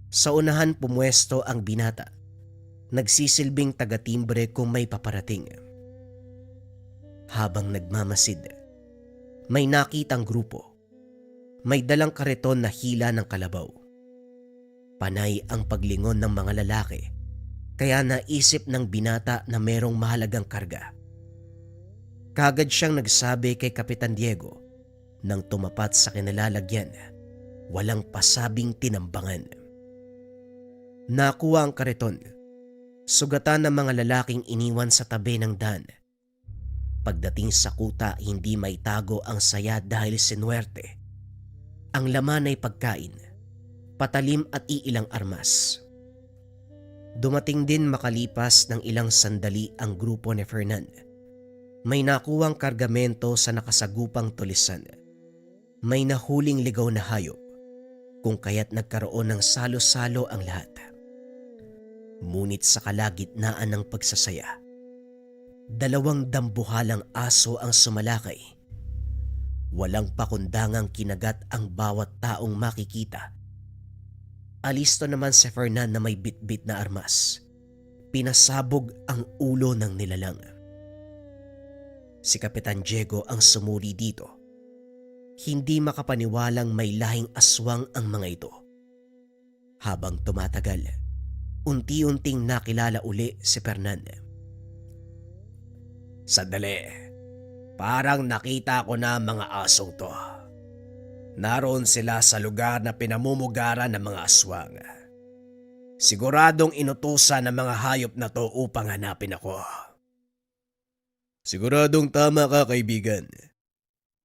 Sa unahan pumwesto ang binata nagsisilbing taga-timbre kung may paparating. Habang nagmamasid, may nakitang grupo. May dalang kariton na hila ng kalabaw. Panay ang paglingon ng mga lalaki, kaya naisip ng binata na merong mahalagang karga. Kagad siyang nagsabi kay Kapitan Diego nang tumapat sa kinalalagyan, walang pasabing tinambangan. Nakuha ang kariton, sugatan ng mga lalaking iniwan sa tabi ng daan. Pagdating sa kuta, hindi may tago ang saya dahil sinuwerte. Ang laman ay pagkain, patalim at iilang armas. Dumating din makalipas ng ilang sandali ang grupo ni Fernan. May nakuwang kargamento sa nakasagupang tulisan. May nahuling ligaw na hayop, kung kaya't nagkaroon ng salo-salo ang lahat. Ngunit sa kalagitnaan ng pagsasaya, 2 dambuhalang aso ang sumalakay. Walang pakundangang kinagat ang bawat taong makikita. Alisto naman si Fernan na may bitbit na armas. Pinasabog ang ulo ng nilalang. Si Kapitan Diego ang sumuri dito. Hindi makapaniwalang may lahing aswang ang mga ito. Habang tumatagal, unti-unting nakilala uli si Fernan. Sandali, parang nakita ko na mga asong to. Naroon sila sa lugar na pinamumugaran ng mga aswang. Siguradong inutusan ng mga hayop na to upang hanapin ako. Siguradong tama ka, kaibigan.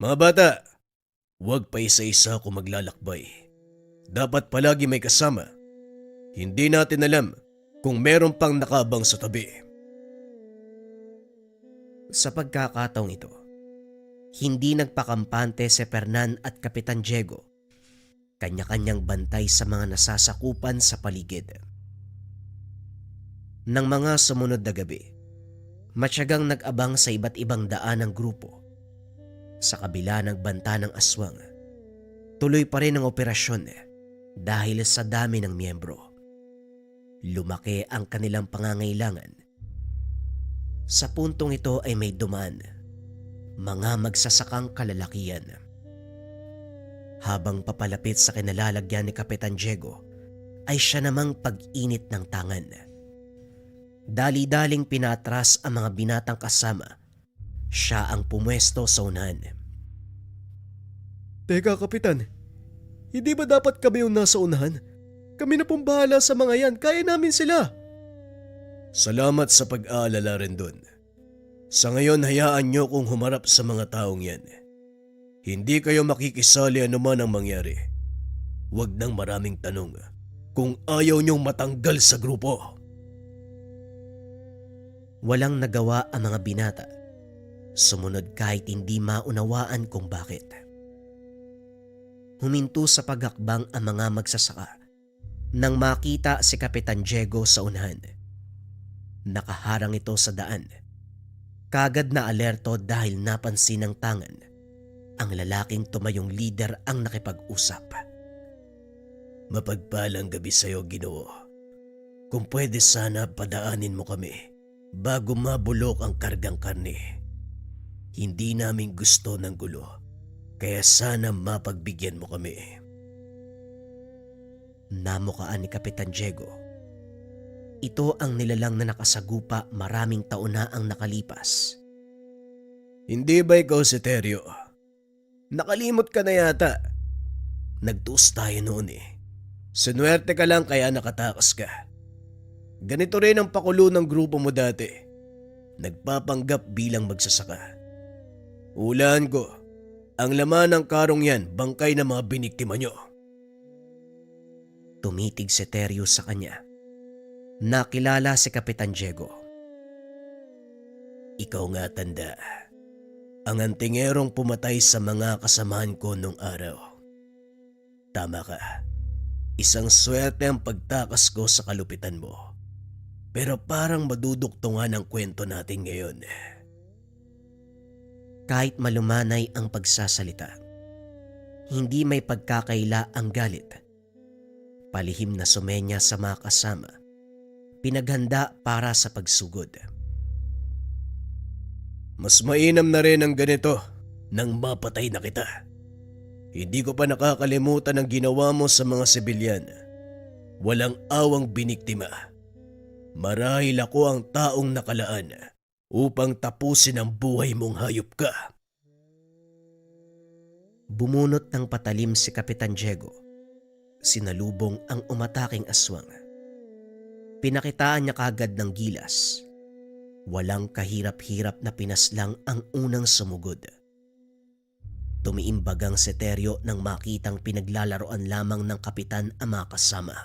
Mga bata, huwag pa isa-isa kung maglalakbay. Dapat palagi may kasama. Hindi natin alam kung meron pang nakabang sa tabi. Sa pagkakataong ito, hindi nagpakampante si Fernan at Kapitan Diego. Kanya-kanyang bantay sa mga nasasakupan sa paligid. Nang mga sumunod na gabi, matyagang nag-abang sa iba't ibang daan ng grupo. Sa kabila ng banta ng aswang, tuloy pa rin ang operasyon dahil sa dami ng miyembro. Lumaki ang kanilang pangangailangan. Sa puntong ito ay may dumaan, mga magsasakang kalalakian. Habang papalapit sa kinalalagyan ni Kapitan Diego, ay siya namang pag-init ng tangan. Dali-daling pinatras ang mga binatang kasama. Siya ang pumwesto sa unahan. Teka, Kapitan. Hindi ba dapat kami yung nasa unahan? Kami na pong bahala sa mga yan. Kaya namin sila. Salamat sa pag-aalala rin dun. Sa ngayon, hayaan nyo kung humarap sa mga taong yan. Hindi kayo makikisali anuman ang mangyari. Huwag nang maraming tanong kung ayaw nyong matanggal sa grupo. Walang nagawa ang mga binata. Sumunod kahit hindi maunawaan kung bakit. Huminto sa paghakbang ang mga magsasaka nang makita si Kapitan Diego sa unahan. Nakaharang ito sa daan. Kagad na alerto dahil napansin ng tangan. Ang lalaking tumayong leader ang nakipag-usap. Mapagpalang gabi sa'yo, Ginoo. Kung pwede sana padaanin mo kami bago mabulok ang kargang karne. Hindi namin gusto ng gulo, kaya sana mapagbigyan mo kami. Namukaan ni Kapitan Diego. Ito ang nilalang na nakasagupa, maraming taon na ang nakalipas. Hindi ba ikaw si Teryo? Nakalimot ka na yata. Nagtuos tayo noon eh. Sinuwerte ka lang kaya nakatakas ka. Ganito rin ang pakulo ng grupo mo dati. Nagpapanggap bilang magsasaka. Hulaan ko, ang laman ng karong yan bangkay ng mga biniktima nyo. Tumitig si Teryo sa kanya. Nakilala si Kapitan Diego. Ikaw nga, tanda. Ang antingerong pumatay sa mga kasamahan ko nung araw. Tama ka. Isang swerte ang pagtakas ko sa kalupitan mo. Pero parang maduduktungan ang kwento natin ngayon. Kahit malumanay ang pagsasalita, hindi may pagkakaila ang galit. Palihim na sumenya sa mga kasama. pinaghanda para sa pagsugod. Mas mainam na rin ang ganito nang mapatay na kita. Hindi ko pa nakakalimutan ang ginawa mo sa mga sibilyan. Walang awang biniktima. Marahil ako ang taong nakalaan upang tapusin ang buhay mong hayop ka. Bumunot ng patalim si Kapitan Diego. Sinalubong ang umataking aswang. Pinakitaan niya kagad ng gilas. Walang kahirap-hirap na pinaslang ang unang sumugod. Tumiimbagang Seterio nang makitang pinaglalaroan lamang ng kapitan ang mga kasama.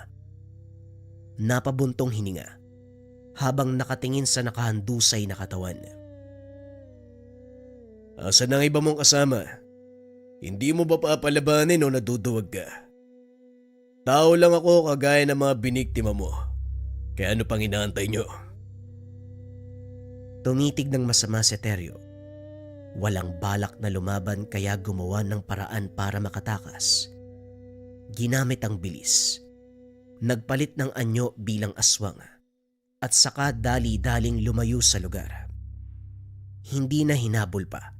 Napabuntong hininga habang nakatingin sa nakahandusay na katawan. Asan ang iba mong kasama? Hindi mo ba papalabanin o naduduwag ka? Tao lang ako kagaya ng mga biniktima mo. Kaya ano pang inaantay nyo? Tumitig ng masama si Teryo. Walang balak na lumaban kaya gumawa ng paraan para makatakas. Ginamit ang bilis. Nagpalit ng anyo bilang aswang at saka dali-daling lumayo sa lugar. Hindi na hinabol pa.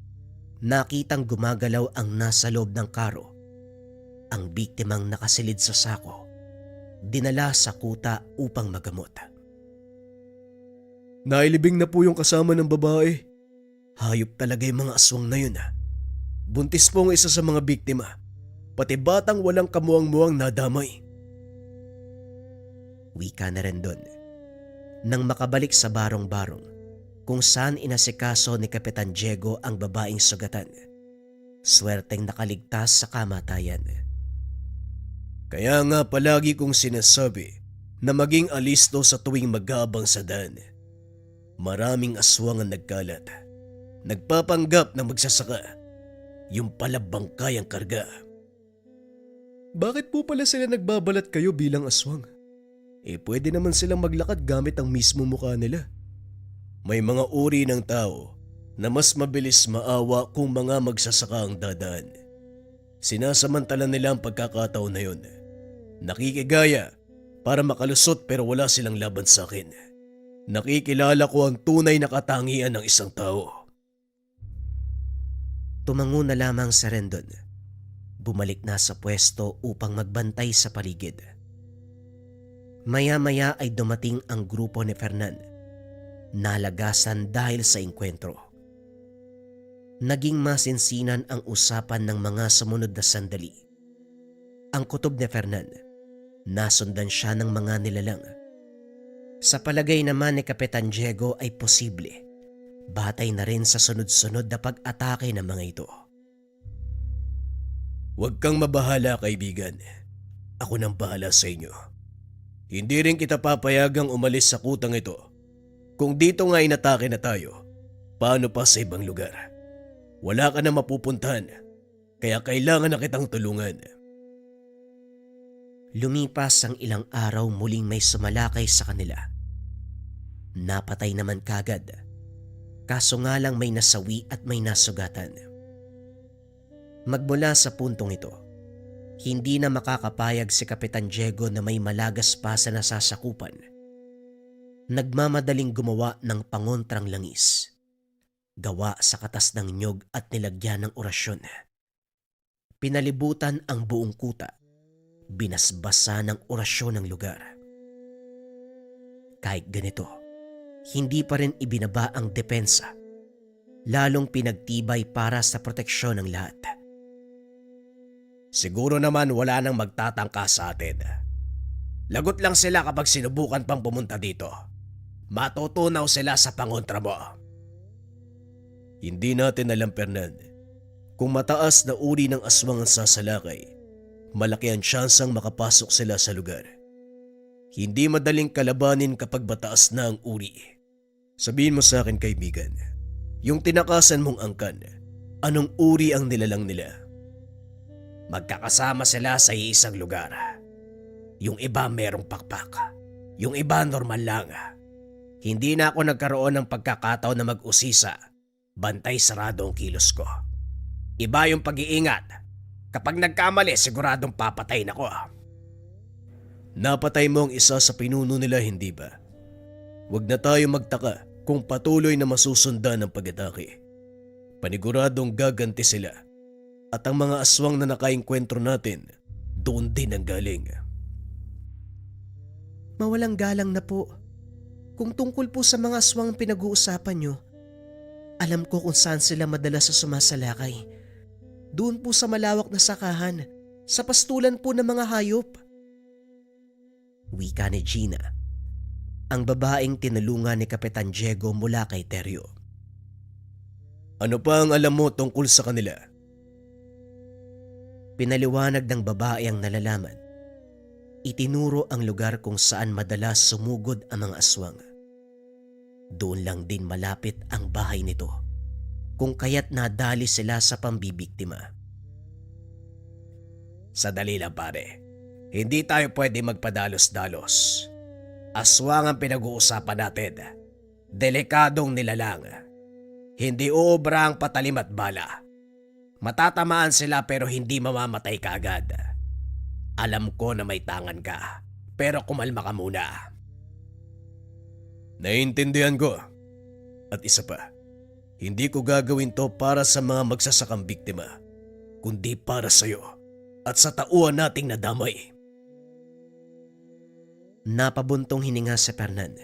Nakitang gumagalaw ang nasa loob ng karo. Ang biktimang nakasilid sa sako. Dinala sa kuta upang magamot. Nailibing na po yung kasama ng babae. Hayop talaga yung mga aswang na yun. Buntis po ang isa sa mga biktima. Pati batang walang kamuang-muang nadamay. Wika na rin doon. Nang makabalik sa barong-barong kung saan inasikaso ni Kapitan Diego ang babaeng sugatan. Swerteng nakaligtas sa kamatayan. Kaya nga palagi kong sinasabi na maging alisto sa tuwing mag-aabang sa daan. Maraming aswang ang nagkalat. Nagpapanggap na magsasaka. Yung pala bangkay ang karga. Bakit po pala sila nagbabalat kayo bilang aswang? Pwede naman silang maglakad gamit ang mismo mukha nila. May mga uri ng tao na mas mabilis maawa kung mga magsasaka ang dadaan. Sinasamantala nila ang pagkakataon na yun. Nakikigaya para makalusot pero wala silang laban sa akin. Nakikilala ko ang tunay na katangian ng isang tao. Tumango na lamang si Rendon. Bumalik na sa pwesto upang magbantay sa paligid. Maya-maya ay dumating ang grupo ni Fernan. Nalagasan dahil sa engkwentro. Naging masinsinan ang usapan ng mga sumunod na sandali. Ang kutob ni Fernan, nasundan siya ng mga nilalang. Sa palagay naman ni Kapitan Diego ay posible. Batay na rin sa sunod-sunod na pag-atake ng mga ito. Huwag kang mabahala, kaibigan. Ako nang bahala sa inyo. Hindi rin kita papayagang umalis sa kutang ito. Kung dito nga inatake na tayo, paano pa sa ibang lugar? Wala ka na mapupuntahan, kaya kailangan na kitang tulungan. Lumipas ang ilang araw, muling may sumalakay sa kanila. Napatay naman kagad. Kaso nga lang may nasawi at may nasugatan. Magmula sa puntong ito, hindi na makakapayag si Kapitan Diego na may malagas pa sa nasasakupan. Nagmamadaling gumawa ng pangontrang langis. Gawa sa katas ng nyog at nilagyan ng orasyon. Pinalibutan ang buong kuta. Binasbasa ng orasyon ng lugar. Kahit ganito, hindi pa rin ibinaba ang depensa. Lalong pinagtibay para sa proteksyon ng lahat. Siguro naman wala nang magtatangka sa atin. Lagot lang sila kapag sinubukan pang pumunta dito. Matutunaw sila sa pangontra mo. Hindi natin alam, Fernan. Kung mataas na uri ng aswang ang sasalakay, malaki ang tsansang makapasok sila sa lugar. Hindi madaling kalabanin kapag mataas na ang uri. Sabihin mo sa akin, kaibigan, yung tinakasan mong angkan, anong uri ang nilalang nila? Magkakasama sila sa iisang lugar. Yung iba merong pakpak. Yung iba normal lang. Hindi na ako nagkaroon ng pagkakataon na mag-usisa. Bantay sarado ang kilos ko. Iba yung pag-iingat. Kapag nagkamali, siguradong papatayin ako. Napatay mo ang isa sa pinuno nila, hindi ba? Huwag na tayo magtaka kung patuloy na masusundan ang pag-atake. Paniguradong gaganti sila at ang mga aswang na nakaengkwentro natin doon din ang galing. Mawalang galang na po. Kung tungkol po sa mga aswang pinag-uusapan nyo, alam ko kung saan sila madalas sa sumasalakay. Doon po sa malawak na sakahan, sa pastulan po ng mga hayop. Wika ni Gina, ang babaeng tinulungan ni Kapitan Diego mula kay Teryo. Ano pa ang alam mo tungkol sa kanila? Pinaliwanag ng babae ang nalalaman. Itinuro ang lugar kung saan madalas sumugod ang mga aswang. Doon lang din malapit ang bahay nito, kung kaya't nadali sila sa pambibiktima. Sadali lang pare, hindi tayo pwede magpadalos-dalos. Aswang ang pinag-uusapan natin. Delikadong nilalang. Hindi uubra ang patalim at bala. Matatamaan sila pero hindi mamamatay kaagad. Alam ko na may tangan ka, pero kumalma ka muna. Naiintindihan ko. At isa pa, hindi ko gagawin to para sa mga magsasakang biktima, kundi para sa'yo at sa tauhan nating nadamay. Napabuntong hininga si Fernan.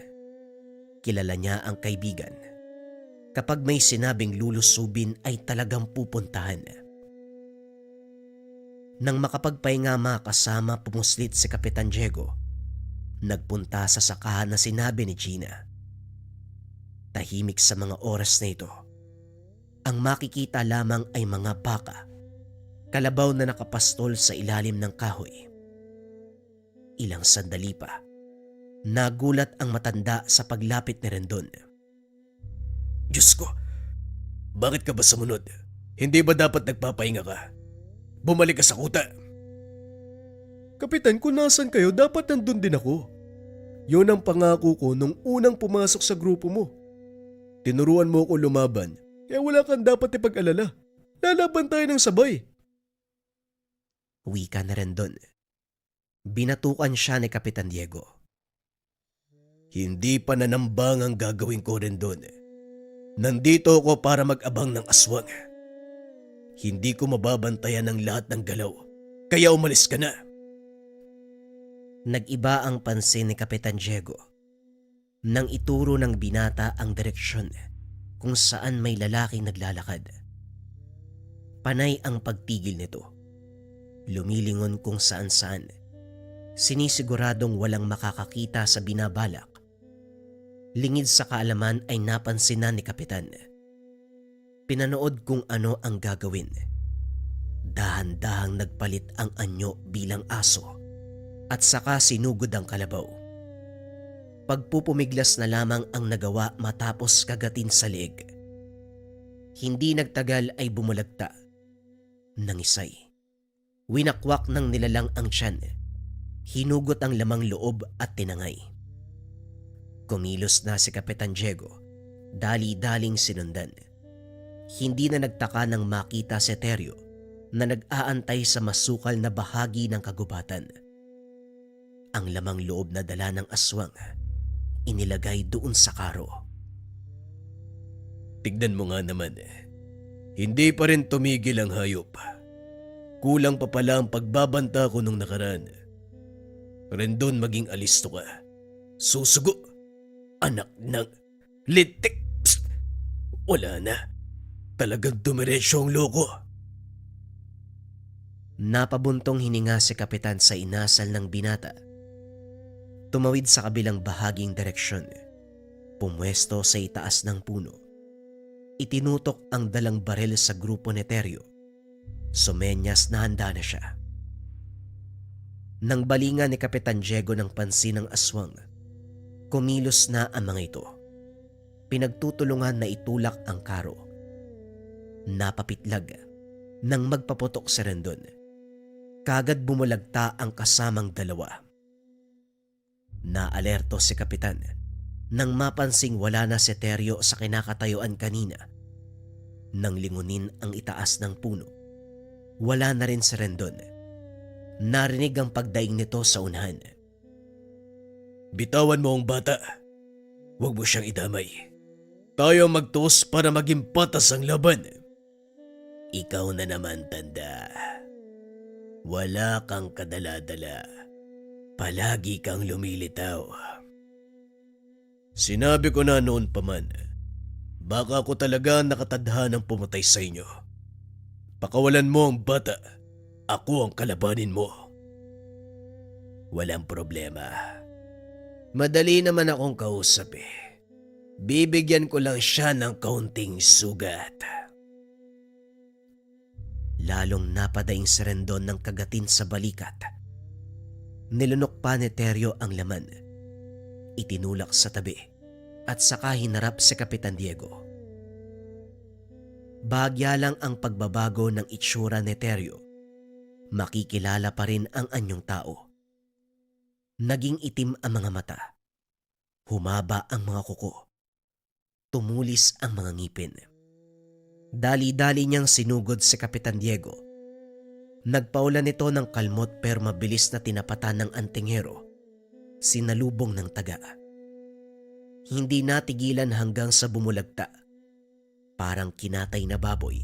Kilala niya ang kaibigan. Kapag may sinabing lulusubin ay talagang pupuntahan. Nang makapagpahinga makasama pumuslit si Kapitan Diego, nagpunta sa sakahan na sinabi ni Gina. Tahimik sa mga oras na ito. Ang makikita lamang ay mga baka, kalabaw na nakapastol sa ilalim ng kahoy. Ilang sandali pa, nagulat ang matanda sa paglapit ni Rendon. Diyos ko, bakit ka ba sumunod? Hindi ba dapat nagpapahinga ka? Bumalik ka sa kuta. Kapitan, kung nasan kayo, dapat nandun din ako. Yun ang pangako ko nung unang pumasok sa grupo mo. Tinuruan mo ako lumaban, kaya wala kang dapat ipag-alala. Lalaban tayo ng sabay. Wika na Rendon. Binatukan siya ni Kapitan Diego. Hindi pa nanambang ang gagawin ko rin doon. Nandito ako para mag-abang ng aswang. Hindi ko mababantayan ang lahat ng galaw, kaya umalis ka na. Nag-iba ang pansin ni Kapitan Diego nang ituro ng binata ang direksyon kung saan may lalaking naglalakad. Panay ang pagtigil nito. Lumilingon kung saan-saan. Sinisiguradong walang makakakita sa binabalak. Lingid sa kaalaman ay napansin na ni Kapitan. Pinanood kung ano ang gagawin. Dahan-dahang nagpalit ang anyo bilang aso at saka sinugod ang kalabaw. Pagpupumiglas na lamang ang nagawa matapos kagatin sa leeg. Hindi nagtagal ay bumulagta. Nangisay. Winakwak ng nilalang ang tiyan. Hinugot ang lamang loob at tinangay. Kumilos na si Kapitan Diego. Dali-daling sinundan. Hindi na nagtaka nang makita si Teryo na nag-aantay sa masukal na bahagi ng kagubatan. Ang lamang loob na dala ng aswang inilagay doon sa karo. Tignan mo nga naman, hindi pa rin tumigil ang hayop. Kulang pa pala ang pagbabanta ko nung nakaraan. Rendon, maging alisto ka. Susugo, anak ng litik. Psst! Wala na. Talagang dumiretso ang loko. Napabuntong hininga si Kapitan sa inasal ng binata. Tumawid sa kabilang bahaging direksyon. Pumwesto sa itaas ng puno. Itinutok ang dalang baril sa grupo ni Teryo. Sumenyas na handa na siya. Nang balingan ni Kapitan Diego ng pansin ng aswang, kumilos na ang mga ito. Pinagtutulungan na itulak ang karo. Napapitlag nang magpaputok si Rendon. Kagad bumulagta ang kasamang dalawa. Naalerto si Kapitan nang mapansing wala na si Teryo sa kinakatayuan kanina. Nang lingunin ang itaas ng puno, wala na rin si Rendon. Narinig ang pagdaing nito sa unahan. Bitawan mo ang bata. Huwag mo siyang idamay. Tayo magtuos para maging patas ang laban. Ikaw na naman, tanda. Wala kang kadala-dala. Palagi kang lumilitaw. Sinabi ko na noon pa man, baka ako talaga nakatadhanang pumatay sa inyo. Pakawalan mo ang bata. Ako ang kalabanin mo. Walang problema. Madali naman akong kausap eh. Bibigyan ko lang siya ng kaunting sugat. Lalong napadaing si Rendon ng kagatin sa balikat. Nilunok pa ni Teryo ang laman. Itinulak sa tabi at saka hinarap si Kapitan Diego. Bahagya lang ang pagbabago ng itsura ni Teryo. Makikilala pa rin ang anyong tao. Naging itim ang mga mata. Humaba ang mga kuko. Tumulis ang mga ngipin. Dali-dali niyang sinugod si Kapitan Diego. Nagpaulan nito ng kalmot pero mabilis na tinapatan ng antingero. Sinalubong ng taga. Hindi natigilan hanggang sa bumulagta. Parang kinatay na baboy.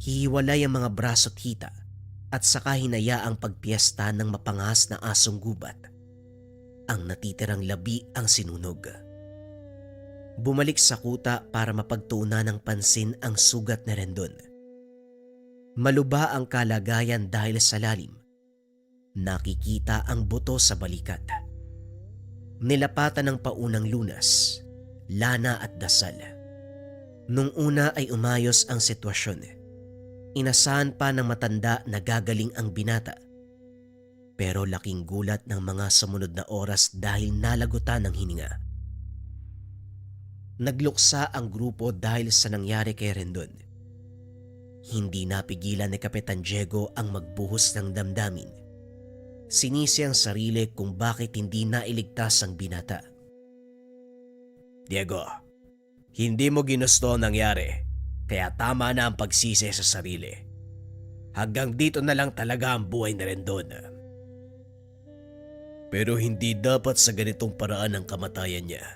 Hihiwalay ang mga braso't hita at saka hinayaang pagpiesta ng mapangas na asong gubat. Ang natitirang labi ang sinunog. Bumalik sa kuta para mapagtuunan ng pansin ang sugat ni Rendon. Maluba ang kalagayan dahil sa lalim. Nakikita ang buto sa balikat. Nilapatan ng paunang lunas, lana at dasal. Nung una ay umayos ang sitwasyon. Inasahan pa ng matanda na gagaling ang binata. Pero laking gulat ng mga sumunod na oras dahil nalagutan ng hininga. Nagluksa ang grupo dahil sa nangyari kay Rendon. Hindi napigilan ni Kapitan Diego ang magbuhos ng damdamin. Sinisi ang sarili kung bakit hindi nailigtas ang binata. Diego, hindi mo ginusto ang nangyari, kaya tama na ang pagsisi sa sarili. Hanggang dito na lang talaga ang buhay ni Rendon. Pero hindi dapat sa ganitong paraan ang kamatayan niya.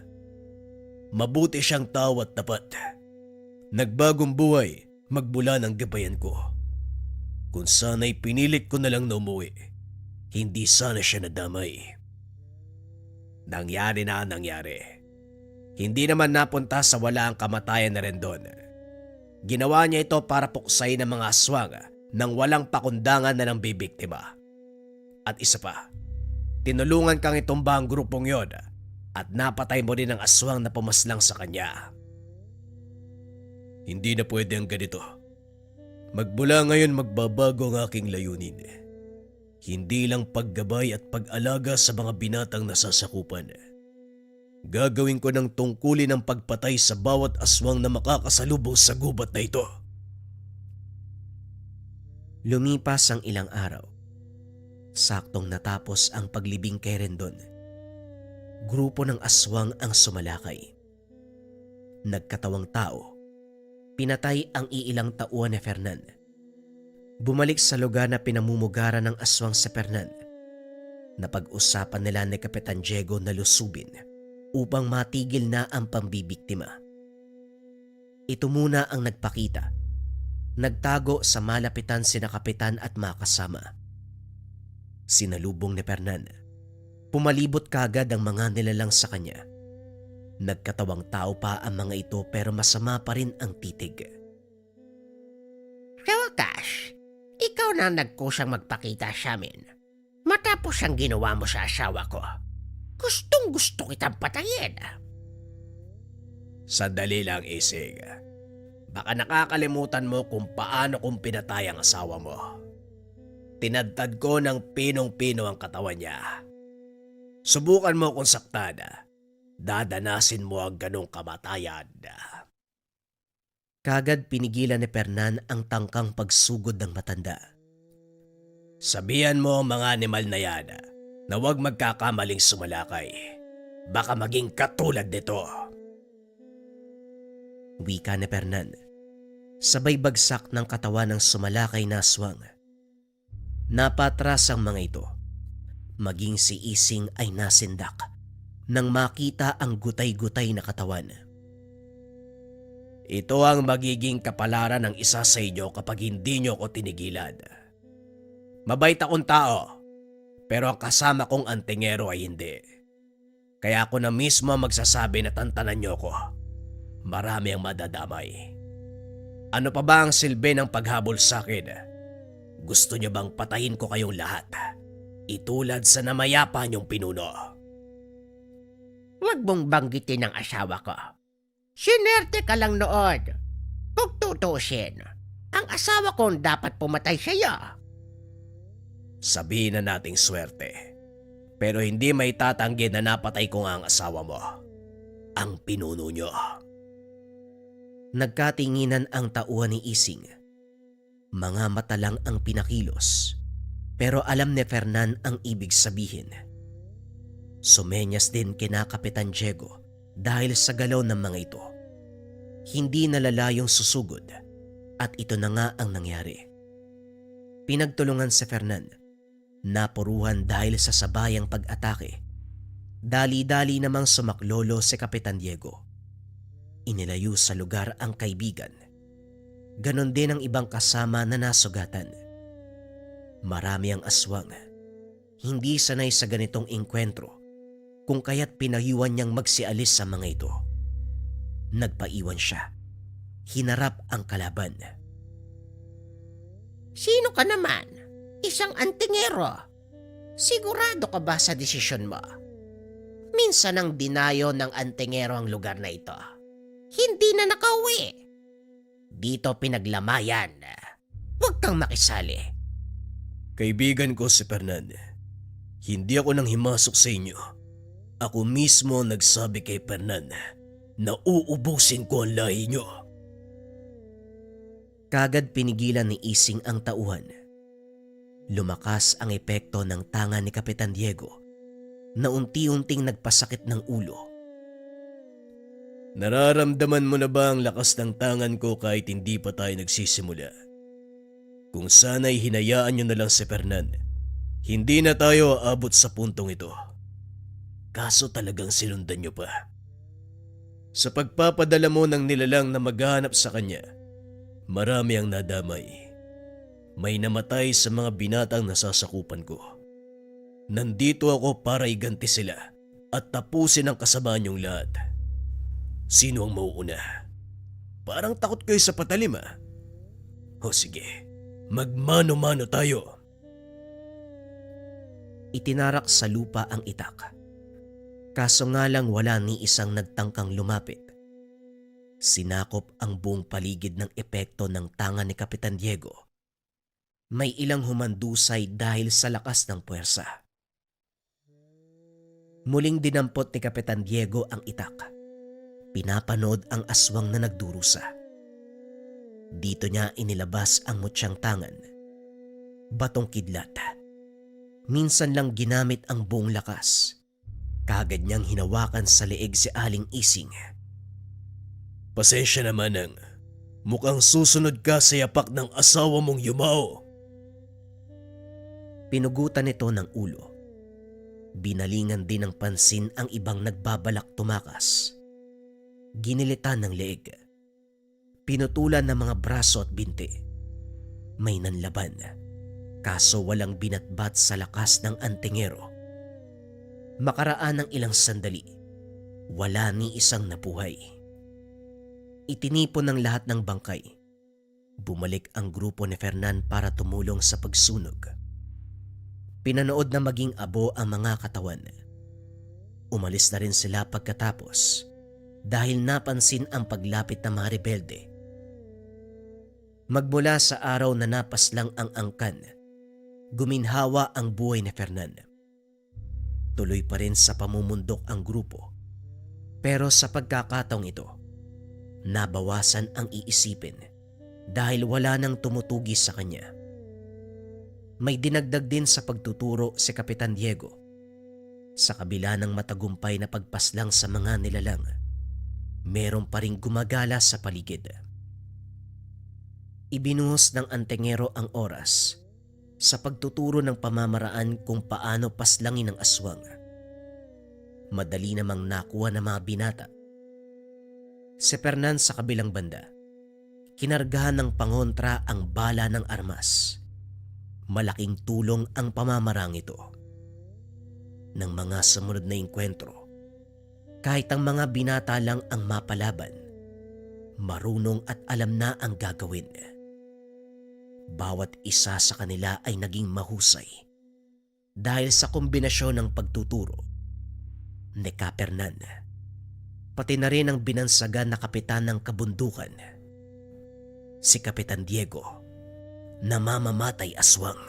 Mabuti siyang tao at tapat. Nagbagong buhay magmula ng gabayan ko. Kung sana'y pinilit ko na lang na umuwi, hindi sana siya nadamay. Nangyari na ang nangyari. Hindi naman napunta sa wala ang kamatayan na Rendon. Ginawa niya ito para puksayin ang mga aswang nang walang pakundangan na ng bibiktima. At isa pa, tinulungan kang itumba ang grupong yon at napatay mo rin ang aswang na pumaslang sa kanya. Hindi na pwede ang ganito. Magmula ngayon magbabago ang aking layunin. Hindi lang paggabay at pag-alaga sa mga binatang nasasakupan. Gagawin ko ng tungkulin ang pagpatay sa bawat aswang na makakasalubong sa gubat na ito. Lumipas ang ilang araw. Saktong natapos ang paglibing kay Rendon. Grupo ng aswang ang sumalakay. Nagkatawang tao. Pinatay ang iilang tauhan ni Fernan. Bumalik sa lugar na pinamumugaran ng aswang sa Fernan. Napag-usapan nila ni Kapitan Diego na lusubin upang matigil na ang pambibiktima. Ito muna ang nagpakita. Nagtago sa malapitan sina Kapitan at makasama. Sinalubong ni Fernan. Pumalibot kagad ang mga nilalang sa kanya. Nagkatawang tao pa ang mga ito pero masama pa rin ang titig. Sa wakas, ikaw na nagkusang magpakita sa amin. Matapos ang ginawa mo sa asawa ko, gustong gusto kitang patayin. Sandali lang, Isig. Baka nakakalimutan mo kung paano kong pinatay ang asawa mo. Tinadtad ko ng pinong-pino ang katawan niya. Subukan mo kung saktan. Dadanasin mo ang ganong kamatayan. Kagad pinigilan ni Fernan ang tangkang pagsugod ng matanda. Sabihan mo ang mga animal na yan na huwag magkakamaling sumalakay. Baka maging katulad nito. Wika ni Fernan. Sabay bagsak ng katawan ng sumalakay na aswang. Napatras ang mga ito. Maging si Ising ay nasindak. nang makita ang gutay-gutay na katawan. Ito ang magiging kapalaran ng isa sa inyo kapag hindi nyo ko tinigilan. Mabait akong tao, pero ang kasama kong antingero ay hindi. Kaya ako na mismo ang magsasabi na tantanan nyo ko. Marami ang madadamay. Ano pa ba ang silbi ng paghabol sa akin? Gusto nyo bang patayin ko kayong lahat? Itulad sa namayapa niyong pinuno. Huwag mong banggitin ang asawa ko. Sinerte ka lang noon. Kung tutusin, ang asawa ko ang dapat pumatay sa'yo. Sabihin na nating swerte. Pero hindi may tatanggi na napatay ko nga ang asawa mo. Ang pinuno nyo. Nagkatinginan ang tauhan ni Ising. Mga mata lang ang pinakilos, pero alam ni Fernan ang ibig sabihin. Sumenyas din kina Kapitan Diego dahil sa galaw ng mga ito. Hindi nalalayong susugod at ito na nga ang nangyari. Pinagtulungan si Fernan, napuruhan dahil sa sabayang pag-atake. Dali-dali namang sumaklolo si Kapitan Diego. Inilayo sa lugar ang kaibigan. Ganon din ang ibang kasama na nasugatan. Marami ang aswang. Hindi sanay sa ganitong engkwentro, kung kaya't pinayuan niyang magsialis sa mga ito. Nagpaiwan siya. Hinarap ang kalaban. Sino ka naman? Isang antingero. Sigurado ka ba sa desisyon mo? Minsan ang dinayo ng antingero ang lugar na ito. Hindi na nakauwi. Dito pinaglamayan. Huwag kang makisali. Kaibigan ko si Fernan. Hindi ako nang himasok sa inyo. Ako mismo nagsabi kay Fernan na uubusin ko ang lahi nyo. Kagad pinigilan ni Ising ang tauhan. Lumakas ang epekto ng tanga ni Kapitan Diego na unti-unting nagpasakit ng ulo. Nararamdaman mo na ba ang lakas ng tangan ko kahit hindi pa tayo nagsisimula? Kung sana'y hinayaan nyo na lang si Fernan, hindi na tayo aabot sa puntong ito. Kaso talagang sinundan nyo pa. Sa pagpapadala mo ng nilalang na maghahanap sa kanya, marami ang nadamay. May namatay sa mga binatang nasasakupan ko. Nandito ako para iganti sila at tapusin ang kasamaan niyong lahat. Sino ang mauuna? Parang takot kayo sa patalim ah. O sige, magmano-mano tayo. Itinarak sa lupa ang itak. Kaso nga lang wala ni isang nagtangkang lumapit. Sinakop ang buong paligid ng epekto ng tanga ni Kapitan Diego. May ilang humandusay dahil sa lakas ng puwersa. Muling dinampot ni Kapitan Diego ang itak. Pinapanood ang aswang na nagdurusa. Dito niya inilabas ang mutyang tangan. Batong kidlat. Minsan lang ginamit ang buong lakas. Kagad niyang hinawakan sa leeg si Aling Ising. Pasensya naman ang mukhang susunod ka sa yapak ng asawa mong yumao. Pinugutan nito ng ulo. Binalingan din ng pansin ang ibang nagbabalak tumakas. Ginilitan ng leeg. Pinutulan ng mga braso at binti. May nanlaban. Kaso walang binatbat sa lakas ng antingero. Makaraan ng ilang sandali, wala ni isang nabuhay. Itinipon ng lahat ng bangkay. Bumalik ang grupo ni Fernan para tumulong sa pagsunog. Pinanood na maging abo ang mga katawan. Umalis na rin sila pagkatapos dahil napansin ang paglapit ng mga rebelde. Magmula sa araw na napaslang ang angkan, guminhawa ang buhay ni Fernan. Tuloy pa rin sa pamumundok ang grupo. Pero sa pagkakataong ito, nabawasan ang iisipin dahil wala nang tumutugi sa kanya. May dinagdag din sa pagtuturo si Kapitan Diego. Sa kabila ng matagumpay na pagpaslang sa mga nilalang, meron pa ring gumagala sa paligid. Ibinuhos ng antingero ang oras sa pagtuturo ng pamamaraan kung paano paslangin ang aswang. madali namang nakuha ng mga binata. Si Fernan sa kabilang banda, kinargahan ng pangontra ang bala ng armas. Malaking tulong ang pamamarang ito. Ng mga sumunod na engkwentro, kahit ang mga binata lang ang mapalaban, marunong at alam na ang gagawin. Bawat isa sa kanila ay naging mahusay dahil sa kombinasyon ng pagtuturo ni Kapernan, pati na rin ang binansagan na kapitan ng kabundukan, si Kapitan Diego, na mamamatay aswang.